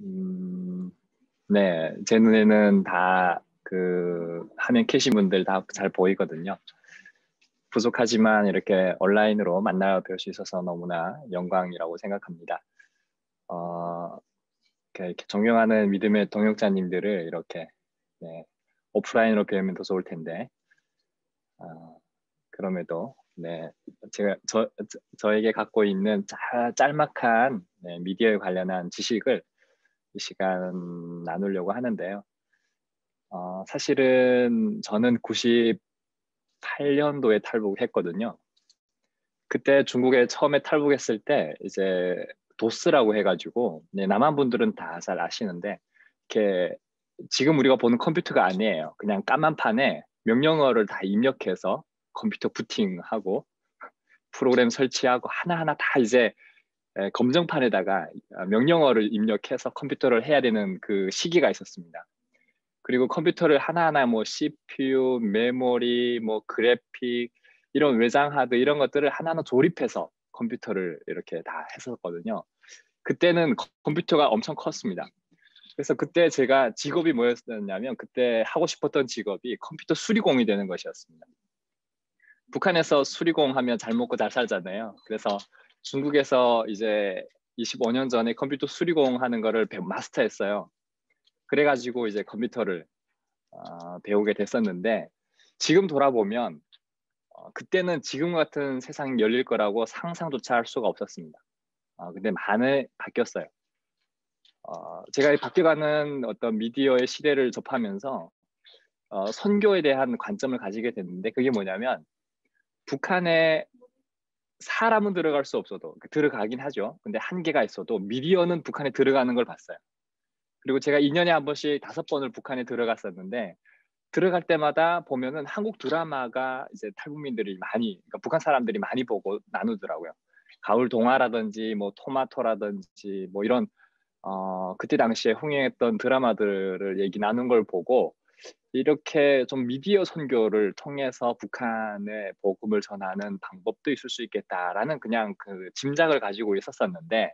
음, 네, 제 눈에는 다 그 화면 캐신 분들 다 잘 보이거든요. 부족하지만 이렇게 온라인으로 만나 뵐 수 있어서 너무나 영광이라고 생각합니다. 어, 이렇게 존경하는 믿음의 동역자님들을 이렇게 네, 오프라인으로 뵈면 더 좋을 텐데 그럼에도 네, 제가 저에게 갖고 있는 짤막한 네, 미디어에 관련한 지식을 이 시간 나누려고 하는데요. 사실은 저는 98년도에 탈북했거든요. 그때 중국에 처음에 탈북했을 때 이제 도스라고 해가지고 네, 남한 분들은 다 잘 아시는데 이렇게 지금 우리가 보는 컴퓨터가 아니에요. 그냥 까만 판에 명령어를 다 입력해서 컴퓨터 부팅하고 프로그램 설치하고 하나하나 다 이제 검정판에다가 명령어를 입력해서 컴퓨터를 해야 되는 그 시기가 있었습니다. 그리고 컴퓨터를 하나하나 뭐 CPU, 메모리, 뭐 그래픽 이런 외장 하드 이런 것들을 하나하나 조립해서 컴퓨터를 이렇게 다 했었거든요. 그때는 컴퓨터가 엄청 컸습니다. 그래서 그때 제가 직업이 뭐였냐면 그때 하고 싶었던 직업이 컴퓨터 수리공이 되는 것이었습니다. 북한에서 수리공 하면 잘 먹고 잘 살잖아요. 그래서 중국에서 이제 25년 전에 컴퓨터 수리공 하는 거를 마스터했어요. 그래가지고 이제 컴퓨터를 배우게 됐었는데 지금 돌아보면 그때는 지금 같은 세상이 열릴 거라고 상상조차 할 수가 없었습니다. 근데 많이 바뀌었어요. 제가 바뀌어가는 어떤 미디어의 시대를 접하면서 선교에 대한 관점을 가지게 됐는데 그게 뭐냐면 북한에 사람은 들어갈 수 없어도 들어가긴 하죠. 근데 한계가 있어도 미디어는 북한에 들어가는 걸 봤어요. 그리고 제가 2년에 한 번씩 5번을 북한에 들어갔었는데 들어갈 때마다 보면은 한국 드라마가 이제 탈북민들이 많이, 그러니까 북한 사람들이 많이 보고 나누더라고요. 가을 동화라든지 뭐 토마토라든지 뭐 이런 그때 당시에 흥행했던 드라마들을 얘기 나눈 걸 보고 이렇게 좀 미디어 선교를 통해서 북한의 복음을 전하는 방법도 있을 수 있겠다라는 그냥 그 짐작을 가지고 있었었는데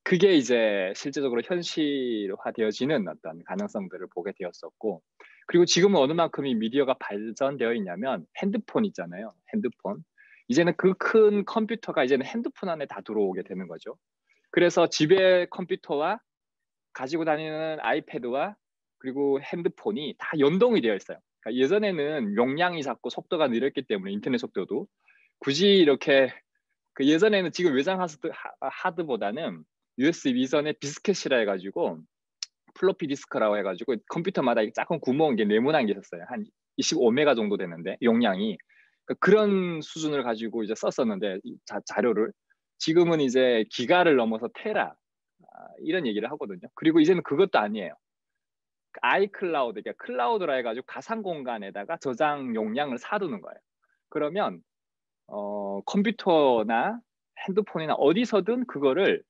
그게 이제 실제적으로 현실화되어지는 어떤 가능성들을 보게 되었었고 그리고 지금은 어느 만큼 이 미디어가 발전되어 있냐면 핸드폰 있잖아요. 핸드폰. 이제는 그 큰 컴퓨터가 이제는 핸드폰 안에 다 들어오게 되는 거죠. 그래서 집에 컴퓨터와 가지고 다니는 아이패드와 그리고 핸드폰이 다 연동이 되어 있어요. 그러니까 예전에는 용량이 작고 속도가 느렸기 때문에 인터넷 속도도 굳이 이렇게 그 예전에는 지금 외장 하드보다는 USB 이전에 비스켓이라 해가지고 플로피 디스크라고 해가지고 컴퓨터마다 작은 구멍 게 네모난 게 있었어요. 한 25메가 정도 되는데 용량이 그런 수준을 가지고 이제 썼었는데 자료를 지금은 이제 기가를 넘어서 테라 이런 얘기를 하거든요. 그리고 이제는 그것도 아니에요. 아이클라우드, 그러니까 클라우드라 해가지고 가상 공간에다가 저장 용량을 사두는 거예요. 그러면 컴퓨터나 핸드폰이나 어디서든 그거를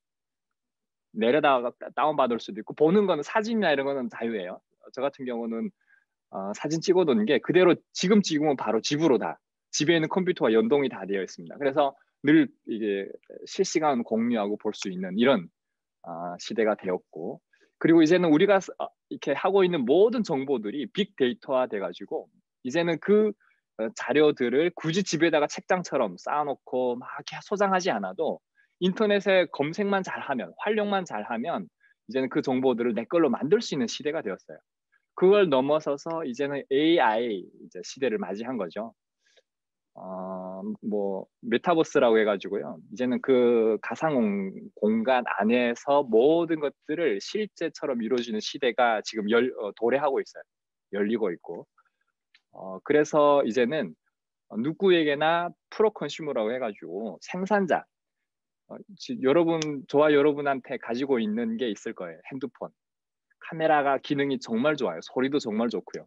내려다가 다운받을 수도 있고 보는 거는 사진이나 이런 거는 자유예요. 저 같은 경우는 사진 찍어놓은 게 그대로 지금은 바로 집으로 다 집에 있는 컴퓨터와 연동이 다 되어 있습니다. 그래서 늘 이게 실시간 공유하고 볼 수 있는 이런 시대가 되었고 그리고 이제는 우리가 이렇게 하고 있는 모든 정보들이 빅데이터화 돼가지고 이제는 그 자료들을 굳이 집에다가 책장처럼 쌓아놓고 막 이렇게 소장하지 않아도 인터넷에 검색만 잘하면 활용만 잘하면 이제는 그 정보들을 내 걸로 만들 수 있는 시대가 되었어요. 그걸 넘어서서 이제는 AI 이제 시대를 맞이한 거죠. 뭐 메타버스라고 해가지고요. 이제는 그 가상 공간 안에서 모든 것들을 실제처럼 이루어지는 시대가 지금 도래하고 있어요. 열리고 있고. 그래서 이제는 누구에게나 프로 컨슈머라고 해가지고 생산자. 저와 여러분한테 가지고 있는 게 있을 거예요. 핸드폰. 카메라가 기능이 정말 좋아요. 소리도 정말 좋고요.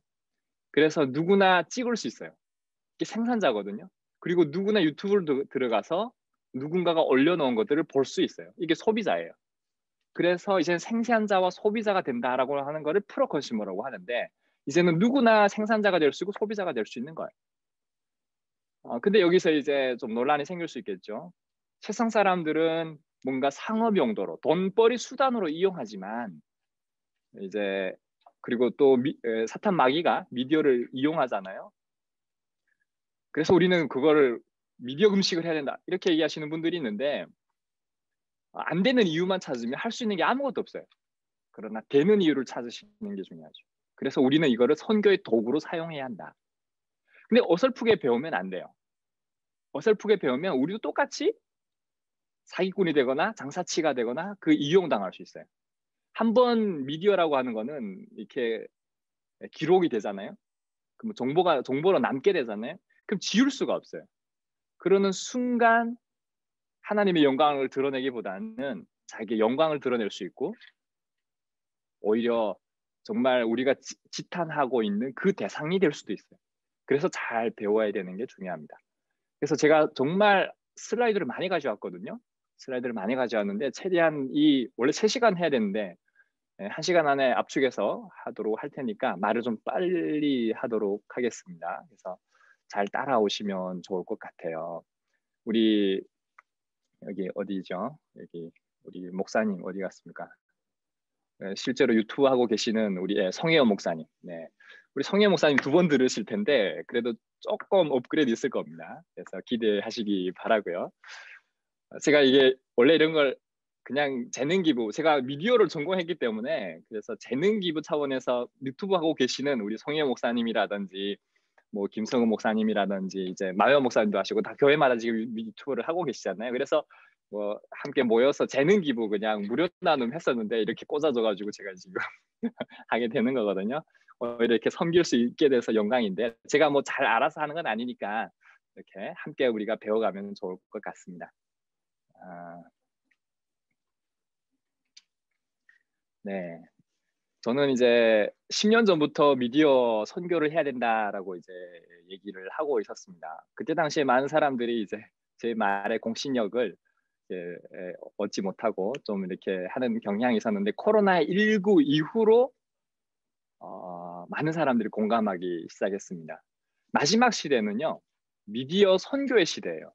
그래서 누구나 찍을 수 있어요. 이게 생산자거든요. 그리고 누구나 유튜브를 들어가서 누군가가 올려놓은 것들을 볼 수 있어요. 이게 소비자예요. 그래서 이제는 생산자와 소비자가 된다라고 하는 거를 프로 컨슈머라고 하는데 이제는 누구나 생산자가 될 수 있고 소비자가 될 수 있는 거예요. 근데 여기서 이제 좀 논란이 생길 수 있겠죠. 세상 사람들은 뭔가 상업 용도로 돈벌이 수단으로 이용하지만 이제 그리고 또 사탄 마귀가 미디어를 이용하잖아요. 그래서 우리는 그거를 미디어 금식을 해야 된다 이렇게 얘기하시는 분들이 있는데 안 되는 이유만 찾으면 할 수 있는 게 아무것도 없어요. 그러나 되는 이유를 찾으시는 게 중요하죠. 그래서 우리는 이거를 선교의 도구로 사용해야 한다. 근데 어설프게 배우면 안 돼요. 어설프게 배우면 우리도 똑같이 사기꾼이 되거나 장사치가 되거나 그 이용당할 수 있어요. 한번 미디어라고 하는 거는 이렇게 기록이 되잖아요. 그럼 정보로 남게 되잖아요. 그럼 지울 수가 없어요. 그러는 순간 하나님의 영광을 드러내기보다는 자기의 영광을 드러낼 수 있고 오히려 정말 우리가 지탄하고 있는 그 대상이 될 수도 있어요. 그래서 잘 배워야 되는 게 중요합니다. 그래서 제가 정말 슬라이드를 많이 가져왔거든요. 슬라이드를 많이 가져왔는데 최대한 원래 3시간 해야 되는데 1시간 안에 압축해서 하도록 할 테니까 말을 좀 빨리 하도록 하겠습니다. 그래서 잘 따라오시면 좋을 것 같아요. 우리 여기 어디죠? 여기 우리 목사님 어디 갔습니까? 실제로 유튜브 하고 계시는 우리 성혜원 목사님. 네. 우리 성혜원 목사님 2번 들으실 텐데 그래도 조금 업그레이드 있을 겁니다. 그래서 기대하시기 바라고요. 제가 이게 원래 이런 걸 그냥 재능 기부, 제가 미디어를 전공했기 때문에 그래서 재능 기부 차원에서 유튜브 하고 계시는 우리 성혜원 목사님이라든지 뭐 김성은 목사님이라든지 이제 마요 목사님도 하시고 다 교회마다 지금 유튜브를 하고 계시잖아요. 그래서 뭐 함께 모여서 재능 기부 그냥 무료 나눔 했었는데 이렇게 꽂아줘가지고 제가 지금 하게 되는 거거든요. 이렇게 섬길 수 있게 돼서 영광인데 제가 뭐 잘 알아서 하는 건 아니니까 이렇게 함께 우리가 배워가면 좋을 것 같습니다. 네. 저는 이제 10년 전부터 미디어 선교를 해야 된다라고 이제 얘기를 하고 있었습니다. 그때 당시에 많은 사람들이 이제 제 말의 공신력을 이제 얻지 못하고 좀 이렇게 하는 경향이 있었는데 코로나19 이후로 많은 사람들이 공감하기 시작했습니다. 마지막 시대는요, 미디어 선교의 시대예요.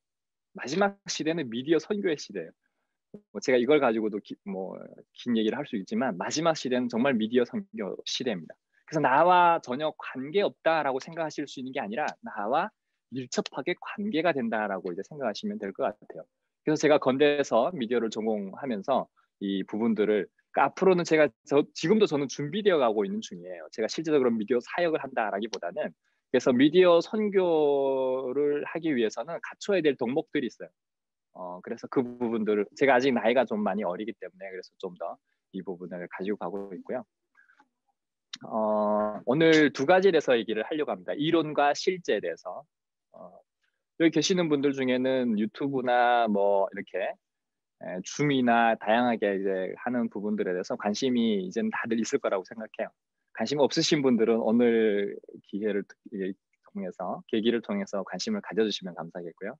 마지막 시대는 미디어 선교의 시대예요. 제가 이걸 가지고도 긴 얘기를 할 수 있지만 마지막 시대는 정말 미디어 선교 시대입니다. 그래서 나와 전혀 관계없다라고 생각하실 수 있는 게 아니라 나와 밀접하게 관계가 된다라고 이제 생각하시면 될 것 같아요. 그래서 제가 건대에서 미디어를 전공하면서 이 부분들을 그러니까 앞으로는 지금도 저는 준비되어 가고 있는 중이에요. 제가 실제적으로 미디어 사역을 한다라기보다는 그래서 미디어 선교를 하기 위해서는 갖춰야 될 덕목들이 있어요. 그래서 그 부분들을 제가 아직 나이가 좀 많이 어리기 때문에 그래서 좀 더 이 부분을 가지고 가고 있고요. 오늘 2가지에 대해서 얘기를 하려고 합니다. 이론과 실제에 대해서. 여기 계시는 분들 중에는 유튜브나 뭐 이렇게 줌이나 다양하게 이제 하는 부분들에 대해서 관심이 이제는 다들 있을 거라고 생각해요. 관심 없으신 분들은 오늘 계기를 통해서 관심을 가져주시면 감사하겠고요.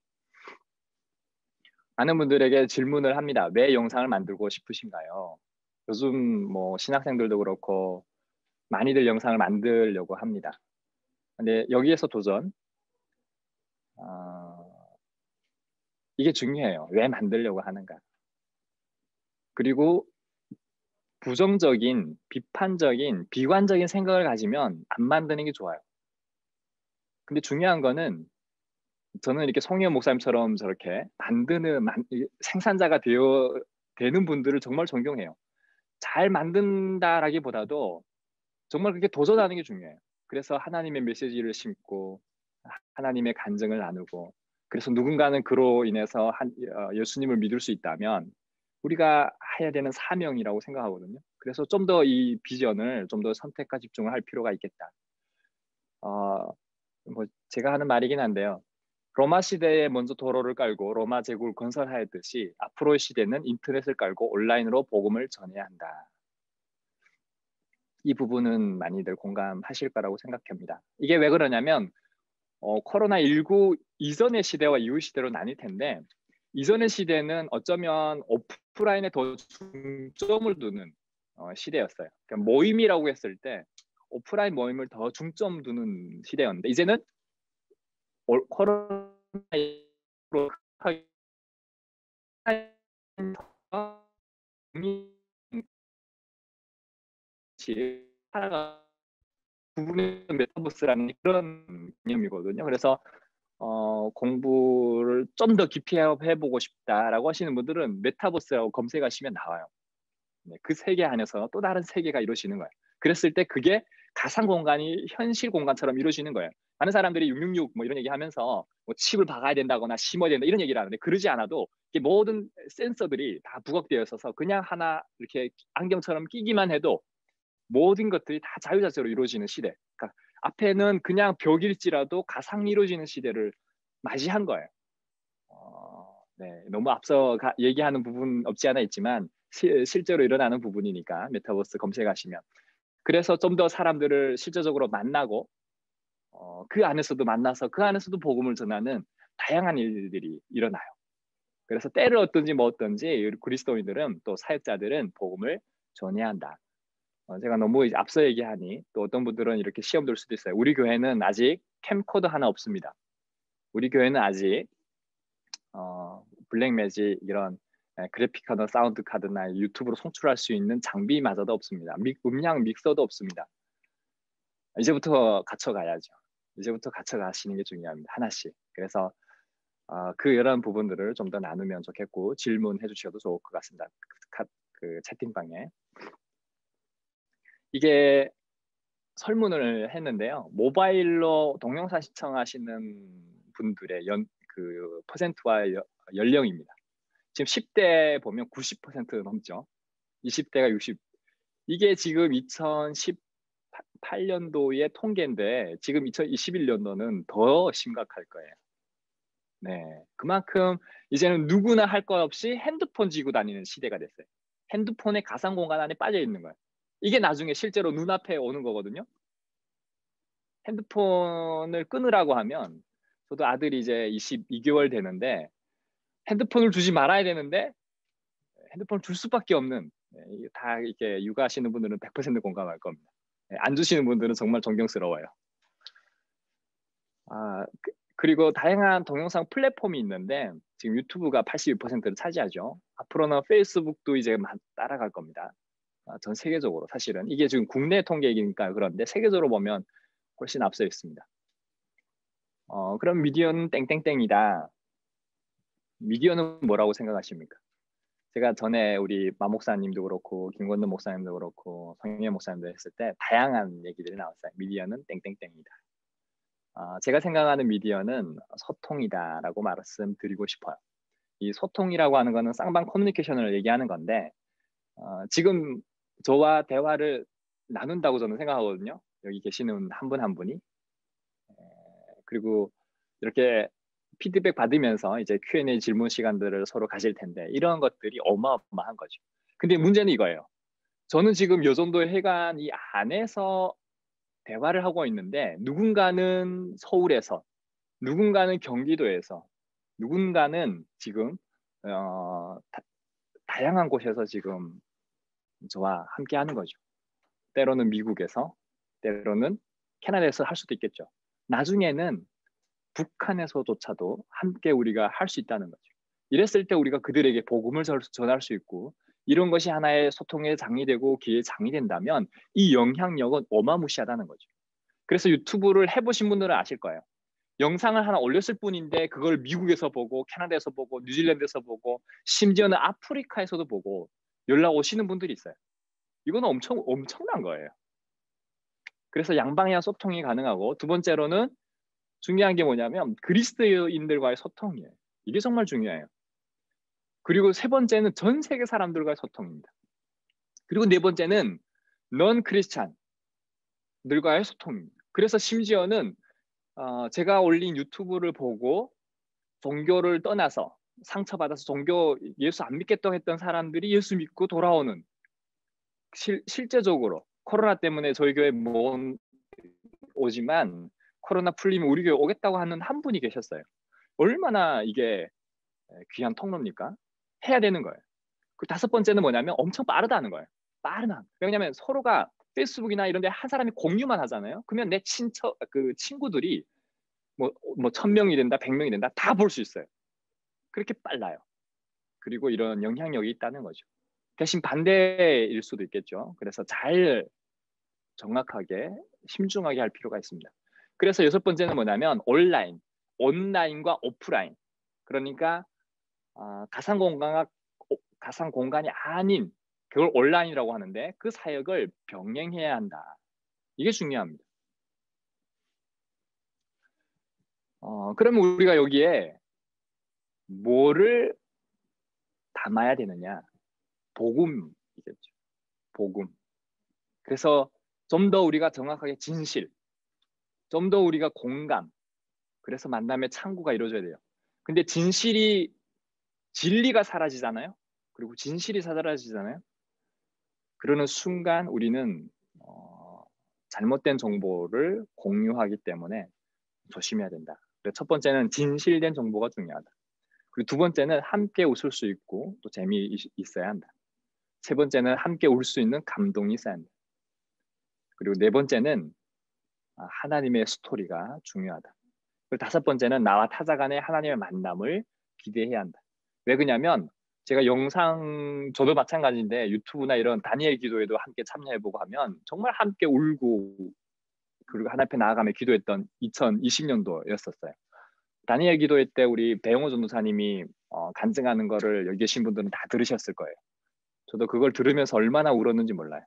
많은 분들에게 질문을 합니다. 왜 영상을 만들고 싶으신가요? 요즘 뭐 신학생들도 그렇고 많이들 영상을 만들려고 합니다. 근데 여기에서 도전, 이게 중요해요. 왜 만들려고 하는가? 그리고 부정적인, 비판적인, 비관적인 생각을 가지면 안 만드는 게 좋아요. 근데 중요한 거는 저는 이렇게 송혜원 목사님처럼 저렇게 생산자가 되는 분들을 정말 존경해요. 잘 만든다라기보다도 정말 그렇게 도전하는 게 중요해요. 그래서 하나님의 메시지를 심고 하나님의 간증을 나누고 그래서 누군가는 그로 인해서 예수님을 믿을 수 있다면 우리가 해야 되는 사명이라고 생각하거든요. 그래서 좀 더 이 비전을 좀 더 선택과 집중을 할 필요가 있겠다. 뭐 제가 하는 말이긴 한데요. 로마 시대에 먼저 도로를 깔고 로마 제국을 건설하였듯이 앞으로의 시대는 인터넷을 깔고 온라인으로 복음을 전해야 한다. 이 부분은 많이들 공감하실 거라고 생각합니다. 이게 왜 그러냐면 코로나19 이전의 시대와 이후 시대로 나뉠 텐데 이전의 시대는 어쩌면 오프라인에 더 중점을 두는 시대였어요. 그러니까 모임이라고 했을 때 오프라인 모임을 더 중점 두는 시대였는데 이제는 코로나19로 하나씩 살아가 부분의 메타버스라는 그런 개념이거든요. 그래서 공부를 좀 더 깊이 해보고 싶다라고 하시는 분들은 메타버스라고 검색하시면 나와요. 네, 그 세계 안에서 또 다른 세계가 이루어지는 거예요. 그랬을 때 그게 가상 공간이 현실 공간처럼 이루어지는 거예요. 많은 사람들이 666 뭐 이런 얘기 하면서 뭐 칩을 박아야 된다거나 심어야 된다 이런 얘기를 하는데 그러지 않아도 모든 센서들이 다 부각되어 있어서 그냥 하나 이렇게 안경처럼 끼기만 해도 모든 것들이 다 자유자재로 이루어지는 시대. 그러니까 앞에는 그냥 벽일지라도 가상이 이루어지는 시대를 맞이한 거예요. 네, 너무 앞서 얘기하는 부분 없지 않아 있지만 실제로 일어나는 부분이니까 메타버스 검색하시면 그래서 좀 더 사람들을 실제적으로 만나고 그 안에서도 만나서 그 안에서도 복음을 전하는 다양한 일들이 일어나요. 그래서 때를 얻든지 뭐 얻든지 그리스도인들은 또 사역자들은 복음을 전해야 한다. 제가 너무 이제 앞서 얘기하니 또 어떤 분들은 이렇게 시험 들 수도 있어요. 우리 교회는 아직 캠코더 하나 없습니다. 우리 교회는 아직 블랙매직 이런 그래픽카드, 사운드 카드나 유튜브로 송출할 수 있는 장비마저도 없습니다. 음량 믹서도 없습니다. 이제부터 갖춰가야죠. 이제부터 갖춰가시는 게 중요합니다. 하나씩. 그래서 그 이런 부분들을 좀 더 나누면 좋겠고 질문해 주셔도 좋을 것 같습니다. 그 채팅방에. 이게 설문을 했는데요. 모바일로 동영상 시청하시는 분들의 그 퍼센트와 연령입니다. 지금 10대 보면 90% 넘죠. 20대가 60. 이게 지금 2018년도의 통계인데 지금 2021년도는 더 심각할 거예요. 네, 그만큼 이제는 누구나 할 것 없이 핸드폰 쥐고 다니는 시대가 됐어요. 핸드폰의 가상 공간 안에 빠져 있는 거예요. 이게 나중에 실제로 눈앞에 오는 거거든요. 핸드폰을 끊으라고 하면 저도 아들이 이제 22개월 되는데 핸드폰을 주지 말아야 되는데 핸드폰을 줄 수밖에 없는 다 이렇게 육아하시는 분들은 100% 공감할 겁니다. 안 주시는 분들은 정말 존경스러워요. 그리고 다양한 동영상 플랫폼이 있는데 지금 유튜브가 82%를 차지하죠. 앞으로는 페이스북도 이제 따라갈 겁니다. 전 세계적으로 사실은 이게 지금 국내 통계이니까 그런데 세계적으로 보면 훨씬 앞서 있습니다. 그럼 미디어는 땡땡땡이다. 미디어는 뭐라고 생각하십니까? 제가 전에 우리 마 목사님도 그렇고 김건든 목사님도 그렇고 성현 목사님도 했을 때 다양한 얘기들이 나왔어요. 미디어는 땡땡땡이다. 제가 생각하는 미디어는 소통이다라고 말씀드리고 싶어요. 이 소통이라고 하는 거는 쌍방 커뮤니케이션을 얘기하는 건데 지금 저와 대화를 나눈다고 저는 생각하거든요. 여기 계시는 한 분 한 분이 그리고 이렇게 피드백 받으면서 이제 Q&A 질문 시간들을 서로 가질 텐데 이런 것들이 어마어마한 거죠. 근데 문제는 이거예요. 저는 지금 요 정도의 해관 이 안에서 대화를 하고 있는데 누군가는 서울에서 누군가는 경기도에서 누군가는 지금 다양한 곳에서 지금 저와 함께 하는 거죠. 때로는 미국에서 때로는 캐나다에서 할 수도 있겠죠. 나중에는 북한에서조차도 함께 우리가 할 수 있다는 거죠. 이랬을 때 우리가 그들에게 복음을 전할 수 있고 이런 것이 하나의 소통의 장이 되고 기회의 장이 된다면 이 영향력은 어마무시하다는 거죠. 그래서 유튜브를 해보신 분들은 아실 거예요. 영상을 하나 올렸을 뿐인데 그걸 미국에서 보고 캐나다에서 보고 뉴질랜드에서 보고 심지어는 아프리카에서도 보고 연락 오시는 분들이 있어요. 이거는 엄청난 거예요. 그래서 양방향 소통이 가능하고 두 번째로는 중요한 게 뭐냐면 그리스도인들과의 소통이에요. 이게 정말 중요해요. 그리고 세 번째는 전 세계 사람들과의 소통입니다. 그리고 네 번째는 넌 크리스찬들과의 소통입니다. 그래서 심지어는 제가 올린 유튜브를 보고 종교를 떠나서 상처받아서 종교 예수 안 믿겠다고 했던 사람들이 예수 믿고 돌아오는 실제적으로 코로나 때문에 저희 교회 못 오지만 코로나 풀리면 우리 교회 오겠다고 하는 한 분이 계셨어요. 얼마나 이게 귀한 통로입니까? 해야 되는 거예요. 그 다섯 번째는 뭐냐면 엄청 빠르다는 거예요. 빠르다. 왜냐하면 서로가 페이스북이나 이런 데 한 사람이 공유만 하잖아요. 그러면 내 친구들이 뭐 1000명이 된다, 100명이 된다 다 볼 수 있어요. 그렇게 빨라요. 그리고 이런 영향력이 있다는 거죠. 대신 반대일 수도 있겠죠. 그래서 잘 정확하게 심중하게 할 필요가 있습니다. 그래서 여섯 번째는 뭐냐면 온라인과 오프라인. 그러니까 가상 공간이 아닌 그걸 온라인이라고 하는데 그 사역을 병행해야 한다. 이게 중요합니다. 그러면 우리가 여기에 뭐를 담아야 되느냐? 복음이겠죠. 복음. 그래서 좀 더 우리가 정확하게 진실, 좀 더 우리가 공감. 그래서 만남의 창구가 이루어져야 돼요. 근데 진리가 사라지잖아요. 그리고 진실이 사라지잖아요. 그러는 순간 우리는 잘못된 정보를 공유하기 때문에 조심해야 된다. 그래서 첫 번째는 진실된 정보가 중요하다. 그리고 두 번째는 함께 웃을 수 있고 또 재미있어야 한다. 세 번째는 함께 울 수 있는 감동이 있어야 한다. 그리고 네 번째는 하나님의 스토리가 중요하다. 그리고 다섯 번째는 나와 타자 간의 하나님의 만남을 기대해야 한다. 왜 그러냐면 제가 저도 마찬가지인데 유튜브나 이런 다니엘 기도에도 함께 참여해보고 하면 정말 함께 울고 그리고 하나님 앞에 나아가며 기도했던 2020년도였었어요. 다니엘 기도회 때 우리 배영호 전도사님이 간증하는 거를 여기 계신 분들은 다 들으셨을 거예요. 저도 그걸 들으면서 얼마나 울었는지 몰라요.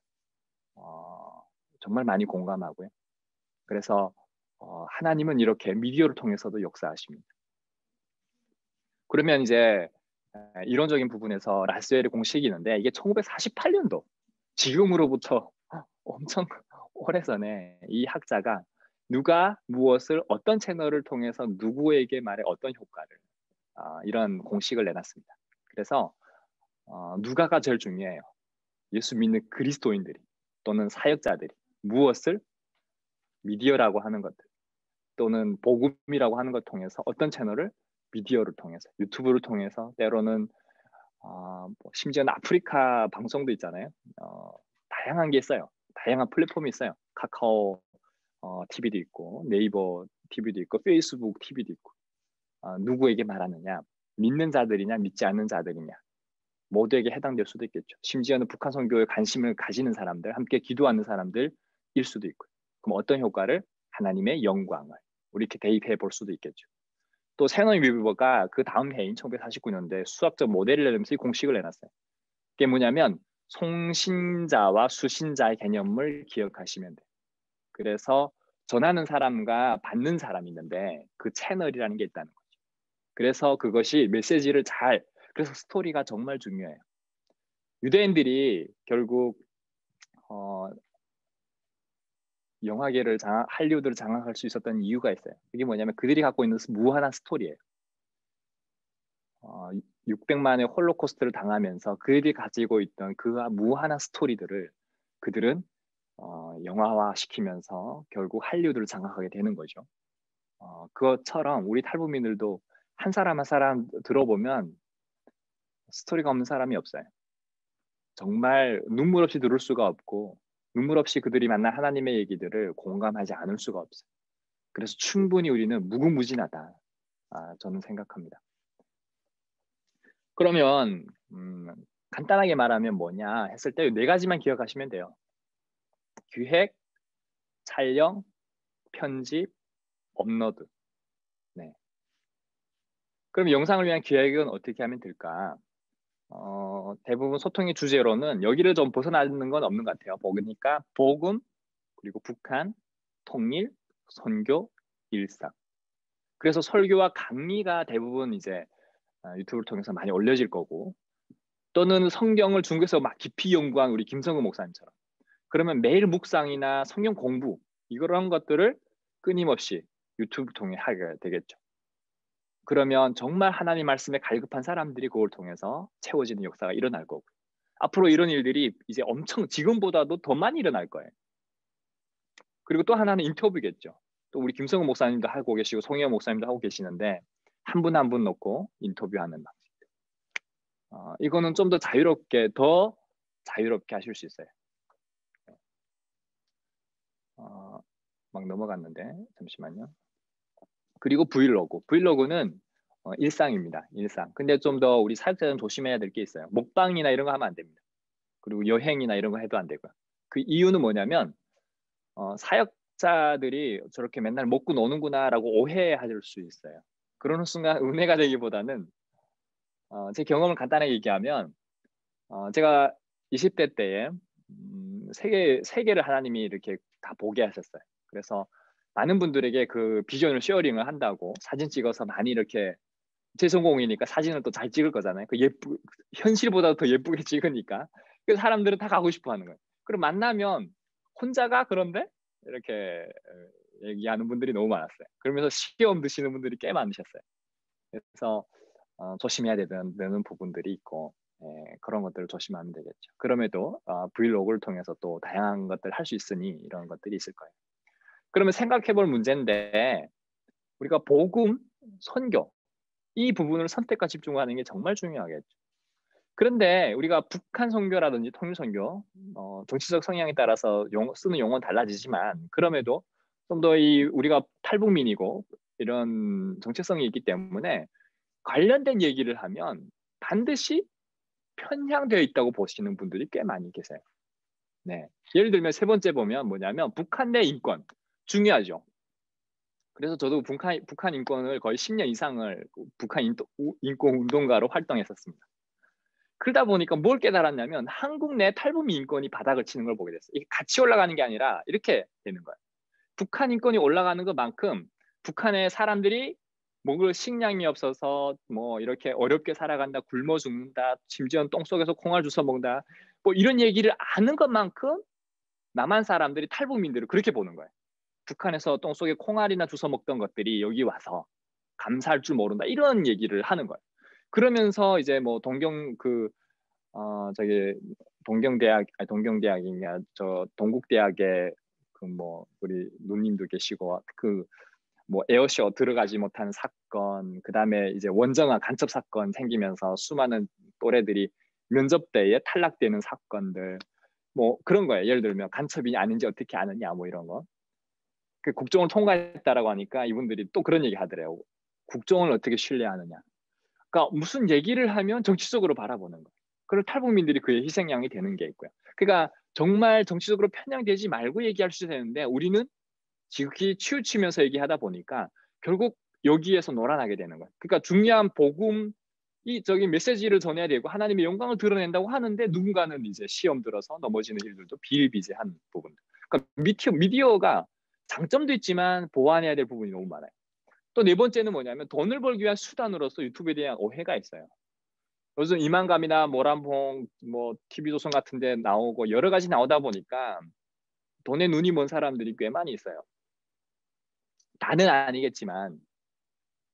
정말 많이 공감하고요. 그래서 하나님은 이렇게 미디어를 통해서도 역사하십니다. 그러면 이제 이론적인 부분에서 라스웰의 공식이 있는데 이게 1948년도 지금으로부터 엄청 오래전에 이 학자가 누가 무엇을 어떤 채널을 통해서 누구에게 말해 어떤 효과를 이런 공식을 내놨습니다. 그래서 누가가 제일 중요해요. 예수 믿는 그리스도인들이 또는 사역자들이 무엇을 미디어라고 하는 것들 또는 복음이라고 하는 것 통해서 어떤 채널을 미디어를 통해서 유튜브를 통해서 때로는 심지어는 아프리카 방송도 있잖아요. 다양한 게 있어요. 다양한 플랫폼이 있어요. 카카오 TV도 있고 네이버 TV도 있고 페이스북 TV도 있고 누구에게 말하느냐 믿는 자들이냐 믿지 않는 자들이냐 모두에게 해당될 수도 있겠죠. 심지어는 북한 선교에 관심을 가지는 사람들 함께 기도하는 사람들일 수도 있고 그럼 어떤 효과를 하나님의 영광을 우리 이렇게 대입해 볼 수도 있겠죠. 또 세너이 위버가 그 다음 해인 1949년도에 수학적 모델을 내면서 이 공식을 내놨어요. 그게 뭐냐면 송신자와 수신자의 개념을 기억하시면 돼요. 그래서 전하는 사람과 받는 사람이 있는데 그 채널이라는 게 있다는 거죠. 그래서 그것이 메시지를 그래서 스토리가 정말 중요해요. 유대인들이 결국 영화계를 할리우드를 장악할 수 있었던 이유가 있어요. 그게 뭐냐면 그들이 갖고 있는 무한한 스토리예요. 600만의 홀로코스트를 당하면서 그들이 가지고 있던 그 무한한 스토리들을 그들은 영화화 시키면서 결국 할리우드를 장악하게 되는 거죠. 그것처럼 우리 탈북민들도 한 사람 한 사람 들어보면 스토리가 없는 사람이 없어요. 정말 눈물 없이 들을 수가 없고 눈물 없이 그들이 만난 하나님의 얘기들을 공감하지 않을 수가 없어요. 그래서 충분히 우리는 무궁무진하다. 저는 생각합니다. 그러면 간단하게 말하면 뭐냐 했을 때 네 가지만 기억하시면 돼요. 기획, 촬영, 편집, 업로드. 네. 그럼 영상을 위한 기획은 어떻게 하면 될까? 대부분 소통의 주제로는 여기를 좀 벗어나는 건 없는 것 같아요. 그러니까 복음, 그리고 북한, 통일, 선교, 일상. 그래서 설교와 강의가 대부분 이제 유튜브를 통해서 많이 올려질 거고 또는 성경을 중국에서 막 깊이 연구한 우리 김성근 목사님처럼 그러면 매일 묵상이나 성경 공부 이런 것들을 끊임없이 유튜브 통해 하게 되겠죠. 그러면 정말 하나님 말씀에 갈급한 사람들이 그걸 통해서 채워지는 역사가 일어날 거고 앞으로 이런 일들이 이제 엄청 지금보다도 더 많이 일어날 거예요. 그리고 또 하나는 인터뷰겠죠. 또 우리 김성근 목사님도 하고 계시고 송혜원 목사님도 하고 계시는데 한 분 한 분 놓고 인터뷰하는 방식. 이거는 좀 더 자유롭게 하실 수 있어요. 막 넘어갔는데 잠시만요. 그리고 브이로그는 일상입니다. 일상. 근데 좀 더 우리 사역자는 조심해야 될 게 있어요. 먹방이나 이런 거 하면 안 됩니다. 그리고 여행이나 이런 거 해도 안 되고요. 그 이유는 뭐냐면 사역자들이 저렇게 맨날 먹고 노는구나라고 오해할 수 있어요. 그러는 순간 은혜가 되기보다는 제 경험을 간단하게 얘기하면 제가 20대 때에 세계를 하나님이 이렇게 다 보게 하셨어요. 그래서 많은 분들에게 그 비전을 쉐어링을 한다고 사진 찍어서 많이 이렇게 제 전공이니까 사진을 또 잘 찍을 거잖아요. 현실보다 더 예쁘게 찍으니까. 그래서 사람들은 다 가고 싶어 하는 거예요. 그리고 만나면 혼자가 그런데 이렇게 얘기하는 분들이 너무 많았어요. 그러면서 시험 드시는 분들이 꽤 많으셨어요. 그래서 조심해야 되는 부분들이 있고 그런 것들을 조심하면 되겠죠. 그럼에도 브이로그를 통해서 또 다양한 것들을 할 수 있으니 이런 것들이 있을 거예요. 그러면 생각해 볼 문제인데 우리가 복음, 선교 이 부분을 선택과 집중하는 게 정말 중요하겠죠. 그런데 우리가 북한 선교라든지 통일 선교, 정치적 성향에 따라서 쓰는 용어는 달라지지만 그럼에도 좀 더 우리가 탈북민이고 이런 정체성이 있기 때문에 관련된 얘기를 하면 반드시 편향되어 있다고 보시는 분들이 꽤 많이 계세요. 네. 예를 들면 세 번째 보면 뭐냐면 북한 내 인권 중요하죠. 그래서 저도 북한 인권을 거의 10년 이상을 북한 인권 운동가로 활동했었습니다. 그러다 보니까 뭘 깨달았냐면 한국 내 탈북민 인권이 바닥을 치는 걸 보게 됐어요. 이게 같이 올라가는 게 아니라 이렇게 되는 거예요. 북한 인권이 올라가는 것만큼 북한의 사람들이 먹을 식량이 없어서 뭐 이렇게 어렵게 살아간다, 굶어 죽는다, 심지어는 똥 속에서 콩알 주워 먹는다, 뭐 이런 얘기를 아는 것만큼 남한 사람들이 탈북민들을 그렇게 보는 거예요. 북한에서 똥 속에 콩알이나 주워 먹던 것들이 여기 와서 감사할 줄 모른다 이런 얘기를 하는 거예요. 그러면서 이제 뭐 저기 동경대학이냐 저 동국대학에 그 뭐 우리 누님도 계시고 그 뭐 에어쇼 들어가지 못한 사건, 그 다음에 이제 원정아 간첩 사건 생기면서 수많은 또래들이 면접 때에 탈락되는 사건들, 뭐 그런 거예요. 예를 들면 간첩이 아닌지 어떻게 아느냐, 뭐 이런 거. 그 국정을 통과했다라고 하니까 이분들이 또 그런 얘기 하더래요. 국정을 어떻게 신뢰하느냐. 그러니까 무슨 얘기를 하면 정치적으로 바라보는 거예요. 그리고 탈북민들이 그의 희생양이 되는 게 있고요. 그러니까 정말 정치적으로 편향되지 말고 얘기할 수 되는데 우리는 지극히 치우치면서 얘기하다 보니까 결국 여기에서 놀아나게 되는 거예요. 그러니까 중요한 복음 이 저기 메시지를 전해야 되고 하나님의 영광을 드러낸다고 하는데 누군가는 이제 시험 들어서 넘어지는 일들도 비일비재한 부분. 그러니까 미디어가 장점도 있지만 보완해야 될 부분이 너무 많아요. 또 네 번째는 뭐냐면 돈을 벌기 위한 수단으로서 유튜브에 대한 오해가 있어요. 요즘 이만감이나 모란봉, 뭐 TV조선 같은 데 나오고 여러 가지 나오다 보니까 돈에 눈이 먼 사람들이 꽤 많이 있어요. 다는 아니겠지만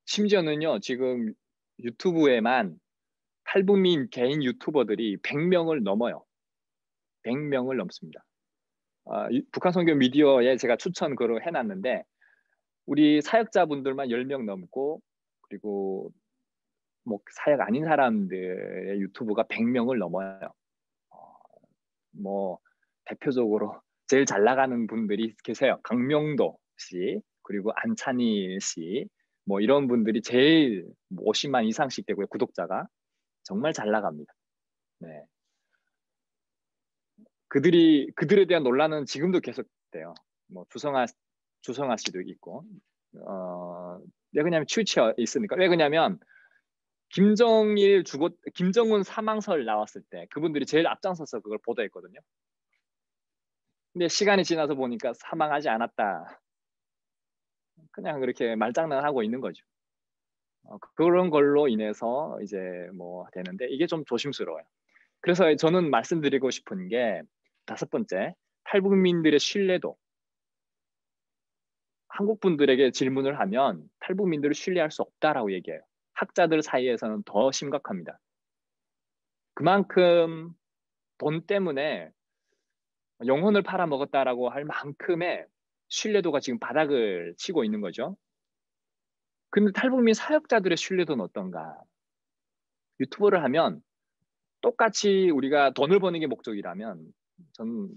심지어는요 지금 유튜브에만 탈북민 개인 유튜버들이 100명을 넘어요. 100명을 넘습니다. 북한 선교 미디어에 제가 추천 글을 해놨는데 우리 사역자분들만 10명 넘고 그리고 뭐 사역 아닌 사람들의 유튜브가 100명을 넘어요. 뭐 대표적으로 제일 잘 나가는 분들이 계세요. 강명도 씨, 그리고 안찬희 씨, 뭐 이런 분들이 제일 50만 이상씩 되고요. 구독자가 정말 잘 나갑니다. 네. 그들에 대한 논란은 지금도 계속돼요. 뭐 주성아 씨도 있고, 왜 그냐면 치우쳐 있으니까. 왜 그냐면 김정은 사망설 나왔을 때 그분들이 제일 앞장서서 그걸 보도했거든요. 근데 시간이 지나서 보니까 사망하지 않았다. 그냥 그렇게 말장난하고 있는 거죠. 그런 걸로 인해서 이제 뭐 되는데 이게 좀 조심스러워요. 그래서 저는 말씀드리고 싶은 게 다섯 번째, 탈북민들의 신뢰도. 한국 분들에게 질문을 하면 탈북민들을 신뢰할 수 없다라고 얘기해요. 학자들 사이에서는 더 심각합니다. 그만큼 돈 때문에 영혼을 팔아먹었다라고 할 만큼의 신뢰도가 지금 바닥을 치고 있는 거죠. 근데 탈북민 사역자들의 신뢰도는 어떤가? 유튜브를 하면 똑같이 우리가 돈을 버는 게 목적이라면 저는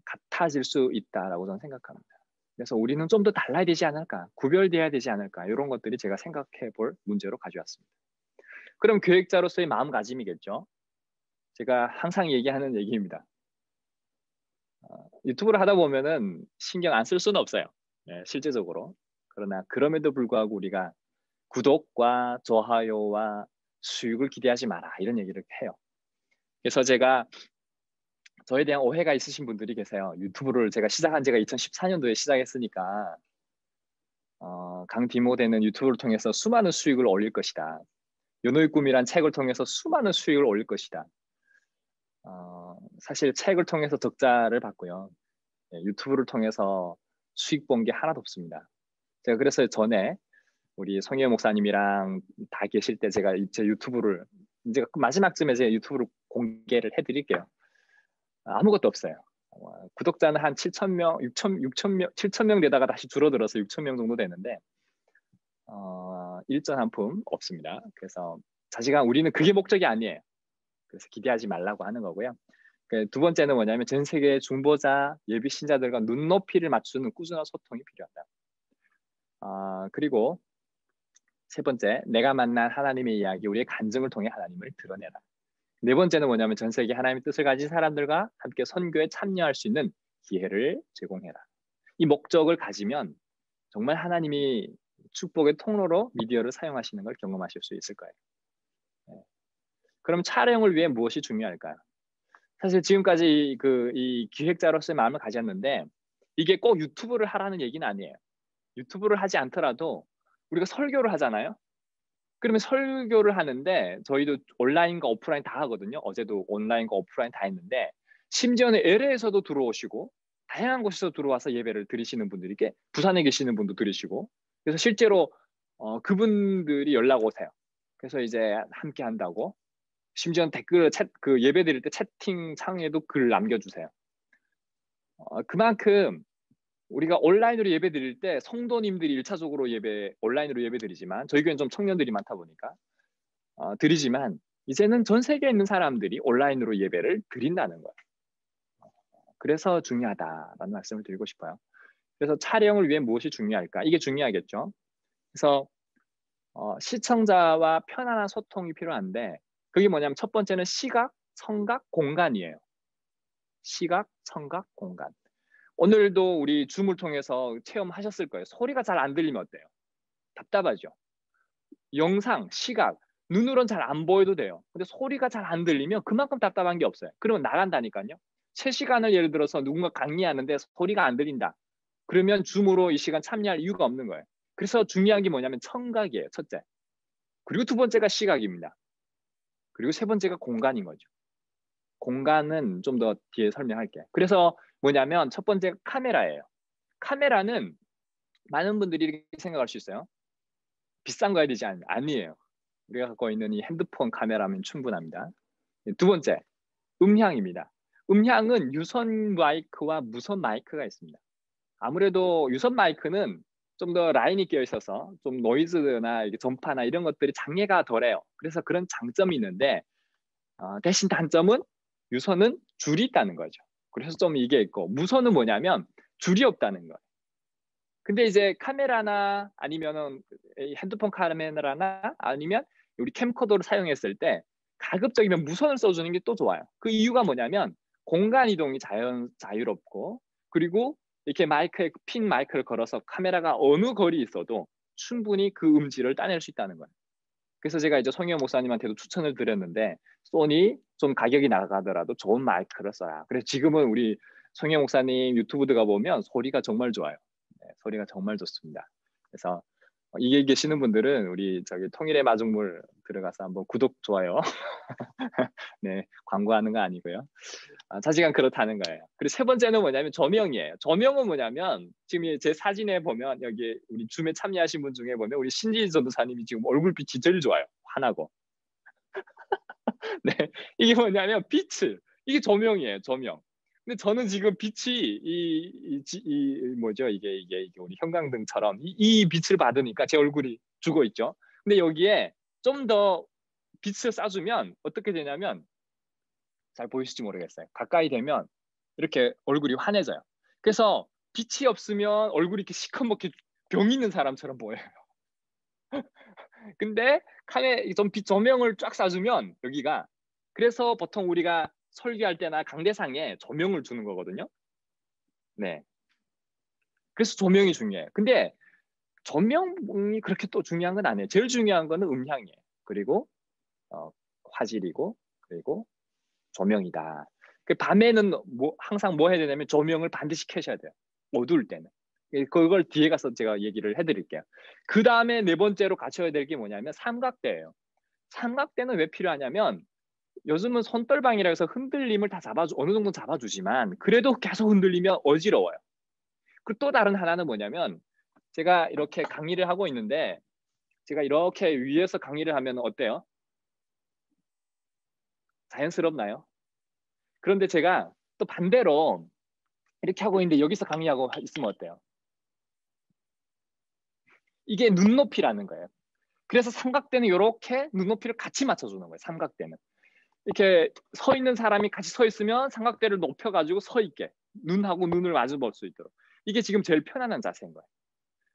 같아질 수 있다라고 저는 생각합니다. 그래서 우리는 좀 더 달라야 되지 않을까, 구별돼야 되지 않을까, 이런 것들이 제가 생각해 볼 문제로 가져왔습니다. 그럼 교육자로서의 마음가짐이겠죠. 제가 항상 얘기하는 얘기입니다. 유튜브를 하다 보면은 신경 안 쓸 수는 없어요. 네, 실제적으로. 그러나 그럼에도 불구하고 우리가 구독과 좋아요와 수익을 기대하지 마라 이런 얘기를 해요. 그래서 제가 저에 대한 오해가 있으신 분들이 계세요. 유튜브를 제가 시작한 지가 2014년도에 시작했으니까 강디모데는 유튜브를 통해서 수많은 수익을 올릴 것이다. 연호의 꿈이란 책을 통해서 수많은 수익을 올릴 것이다. 사실 책을 통해서 적자를 봤고요. 유튜브를 통해서 수익 본 게 하나도 없습니다. 제가 그래서 전에 우리 성현 목사님이랑 다 계실 때 제가 제 유튜브를 이제 마지막쯤에 제 유튜브를 공개를 해드릴게요. 아무것도 없어요. 구독자는 한 7,000명, 6,000명, 7,000명 되다가 다시 줄어들어서 6,000명 정도 되는데 일전 한 푼 없습니다. 그래서 자식아 우리는 그게 목적이 아니에요. 그래서 기대하지 말라고 하는 거고요. 두 번째는 뭐냐면 전 세계 중보자 예비 신자들과 눈높이를 맞추는 꾸준한 소통이 필요하다. 그리고 세 번째, 내가 만난 하나님의 이야기, 우리의 간증을 통해 하나님을 드러내라. 네 번째는 뭐냐면 전 세계 하나님의 뜻을 가진 사람들과 함께 선교에 참여할 수 있는 기회를 제공해라. 이 목적을 가지면 정말 하나님이 축복의 통로로 미디어를 사용하시는 걸 경험하실 수 있을 거예요. 그럼 촬영을 위해 무엇이 중요할까요? 사실 지금까지 이 기획자로서의 마음을 가졌는데 이게 꼭 유튜브를 하라는 얘기는 아니에요. 유튜브를 하지 않더라도 우리가 설교를 하잖아요. 그러면 설교를 하는데 저희도 온라인과 오프라인 다 하거든요. 어제도 온라인과 오프라인 다 했는데 심지어는 LA에서도 들어오시고 다양한 곳에서 들어와서 예배를 드리시는 분들이 꽤 부산에 계시는 분도 들으시고 그래서 실제로 그분들이 연락 오세요. 그래서 이제 함께 한다고 심지어는 댓글 예배 드릴 때 채팅창에도 글 남겨주세요. 그만큼 우리가 온라인으로 예배 드릴 때 성도님들이 1차적으로 온라인으로 예배 드리지만 저희 교회는 좀 청년들이 많다 보니까 드리지만 이제는 전 세계에 있는 사람들이 온라인으로 예배를 드린다는 거예요. 그래서 중요하다라는 말씀을 드리고 싶어요. 그래서 촬영을 위해 무엇이 중요할까? 이게 중요하겠죠. 그래서 시청자와 편안한 소통이 필요한데 그게 뭐냐면 첫 번째는 시각, 청각, 공간이에요. 시각, 청각, 공간. 오늘도 우리 줌을 통해서 체험하셨을 거예요. 소리가 잘 안 들리면 어때요? 답답하죠. 영상, 시각, 눈으로는 잘 안 보여도 돼요. 근데 소리가 잘 안 들리면 그만큼 답답한 게 없어요. 그러면 나간다니까요. 3시간을 예를 들어서 누군가 강의하는데 소리가 안 들린다. 그러면 줌으로 이 시간 참여할 이유가 없는 거예요. 그래서 중요한 게 뭐냐면 청각이에요. 첫째. 그리고 두 번째가 시각입니다. 그리고 세 번째가 공간인 거죠. 공간은 좀 더 뒤에 설명할게요. 그래서 뭐냐면 첫 번째 카메라예요. 카메라는 많은 분들이 이렇게 생각할 수 있어요. 비싼 거 해야 되지 아니에요. 우리가 갖고 있는 이 핸드폰 카메라면 충분합니다. 두 번째, 음향입니다. 음향은 유선 마이크와 무선 마이크가 있습니다. 아무래도 유선 마이크는 좀 더 라인이 끼어 있어서 좀 노이즈나 전파나 이런 것들이 장애가 덜해요. 그래서 그런 장점이 있는데 대신 단점은 유선은 줄이 있다는 거죠. 그래서 좀 이게 있고 무선은 뭐냐면 줄이 없다는 거예요. 근데 이제 카메라나 아니면은 핸드폰 카메라나 아니면 우리 캠코더를 사용했을 때 가급적이면 무선을 써주는 게 또 좋아요. 그 이유가 뭐냐면 공간 이동이 자유롭고 그리고 이렇게 핀 마이크를 걸어서 카메라가 어느 거리 있어도 충분히 그 음질을 따낼 수 있다는 거예요. 그래서 제가 이제 성현 목사님한테도 추천을 드렸는데 소니 좀 가격이 나가더라도 좋은 마이크를 써라. 그래서 지금은 우리 성현 목사님 유튜브 들어가 보면 소리가 정말 좋아요. 네, 소리가 정말 좋습니다. 그래서 이게 계시는 분들은 우리 통일의 마중물 들어가서 한번 구독, 좋아요. 네, 광고하는 거 아니고요. 자지간 그렇다는 거예요. 그리고 세 번째는 뭐냐면 조명이에요. 조명은 뭐냐면 지금 제 사진에 보면 여기 우리 줌에 참여하신 분 중에 보면 우리 신지 전도사님이 지금 얼굴빛이 제일 좋아요. 환하고. 네, 이게 뭐냐면 빛을 이게 조명이에요. 조명. 근데 저는 지금 빛이 뭐죠? 이게 우리 형광등처럼 이 빛을 받으니까 제 얼굴이 죽어 있죠. 근데 여기에 좀 더 빛을 쏴주면 어떻게 되냐면 잘 보이실지 모르겠어요. 가까이 되면 이렇게 얼굴이 환해져요. 그래서 빛이 없으면 얼굴이 이렇게 시커멓게 병 있는 사람처럼 보여요. 근데 좀 빛 조명을 쫙 쏴주면 여기가 그래서 보통 우리가 설교할 때나 강대상에 조명을 주는 거거든요. 네. 그래서 조명이 중요해요. 근데 조명이 그렇게 또 중요한 건 아니에요. 제일 중요한 거는 음향이에요. 그리고 화질이고 그리고 조명이다. 그 밤에는 항상 뭐 해야 되냐면 조명을 반드시 켜셔야 돼요. 어두울 때는. 그걸 뒤에 가서 제가 얘기를 해드릴게요. 그 다음에 네 번째로 갖춰야 될 게 뭐냐면 삼각대예요. 삼각대는 왜 필요하냐면 요즘은 손떨방이라 해서 흔들림을 다 어느 정도 잡아주지만 그래도 계속 흔들리면 어지러워요. 그리고 또 다른 하나는 뭐냐면 제가 이렇게 강의를 하고 있는데 제가 이렇게 위에서 강의를 하면 어때요? 자연스럽나요? 그런데 제가 또 반대로 이렇게 하고 있는데 여기서 강의하고 있으면 어때요? 이게 눈높이라는 거예요. 그래서 삼각대는 이렇게 눈높이를 같이 맞춰주는 거예요. 삼각대는. 이렇게 서 있는 사람이 같이 서 있으면 삼각대를 높여가지고 서 있게 눈하고 눈을 마주 볼 수 있도록. 이게 지금 제일 편안한 자세인 거예요.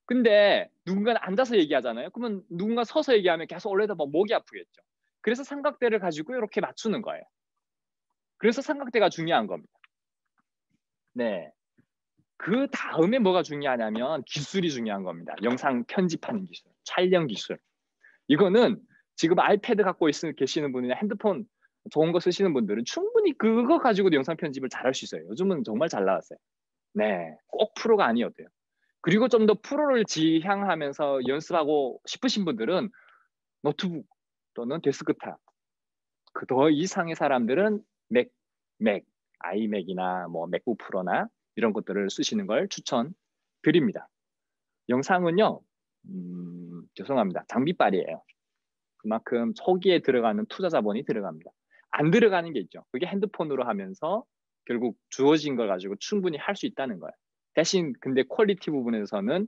근데 누군가는 앉아서 얘기하잖아요. 그러면 누군가 서서 얘기하면 계속 올려다 보면 목이 아프겠죠. 그래서 삼각대를 가지고 이렇게 맞추는 거예요. 그래서 삼각대가 중요한 겁니다. 네. 그 다음에 뭐가 중요하냐면 기술이 중요한 겁니다. 영상 편집하는 기술, 촬영 기술. 이거는 지금 아이패드 갖고 계시는 분이나 핸드폰 좋은 거 쓰시는 분들은 충분히 그거 가지고도 영상 편집을 잘할 수 있어요. 요즘은 정말 잘 나왔어요. 네, 꼭 프로가 아니어도 돼요. 그리고 좀 더 프로를 지향하면서 연습하고 싶으신 분들은 노트북 또는 데스크탑, 그 더 이상의 사람들은 맥, 아이맥이나 뭐 맥북 프로나 이런 것들을 쓰시는 걸 추천드립니다. 영상은요, 죄송합니다. 장비빨이에요. 그만큼 초기에 들어가는 투자 자본이 들어갑니다. 안 들어가는 게 있죠. 그게 핸드폰으로 하면서 결국 주어진 걸 가지고 충분히 할 수 있다는 거예요. 대신 근데 퀄리티 부분에서는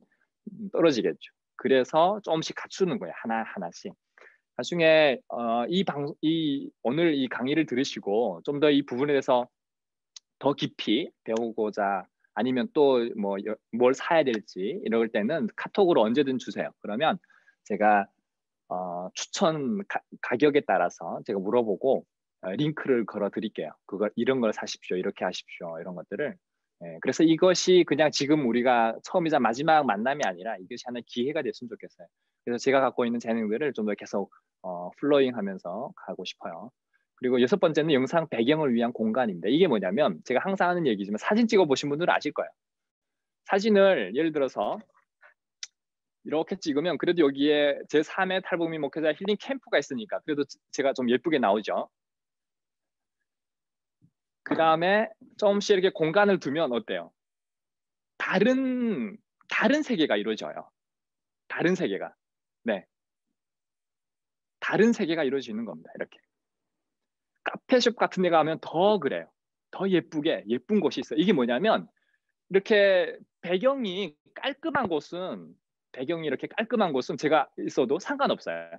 떨어지겠죠. 그래서 조금씩 갖추는 거예요. 하나하나씩. 나중에 오늘 이 강의를 들으시고 좀 더 이 부분에 대해서 더 깊이 배우고자 아니면 또 뭐 뭘 사야 될지 이럴 때는 카톡으로 언제든 주세요. 그러면 제가 추천 가격에 따라서 제가 물어보고 링크를 걸어 드릴게요. 그걸 이런 걸 사십시오. 이렇게 하십시오. 이런 것들을. 그래서 이것이 그냥 지금 우리가 처음이자 마지막 만남이 아니라 이것이 하나의 기회가 됐으면 좋겠어요. 그래서 제가 갖고 있는 재능들을 좀 더 계속 플로잉 하면서 가고 싶어요. 그리고 여섯 번째는 영상 배경을 위한 공간입니다. 이게 뭐냐면 제가 항상 하는 얘기지만 사진 찍어 보신 분들은 아실 거예요. 사진을 예를 들어서 이렇게 찍으면 그래도 여기에 제3회 탈북민 목회자 힐링 캠프가 있으니까 그래도 제가 좀 예쁘게 나오죠. 그 다음에 조금씩 이렇게 공간을 두면 어때요? 다른 세계가 이루어져요. 다른 세계가. 네. 다른 세계가 이루어지는 겁니다. 이렇게. 카페숍 같은 데 가면 더 그래요. 더 예쁜 곳이 있어요. 이게 뭐냐면 이렇게 배경이 이렇게 깔끔한 곳은 제가 있어도 상관없어요.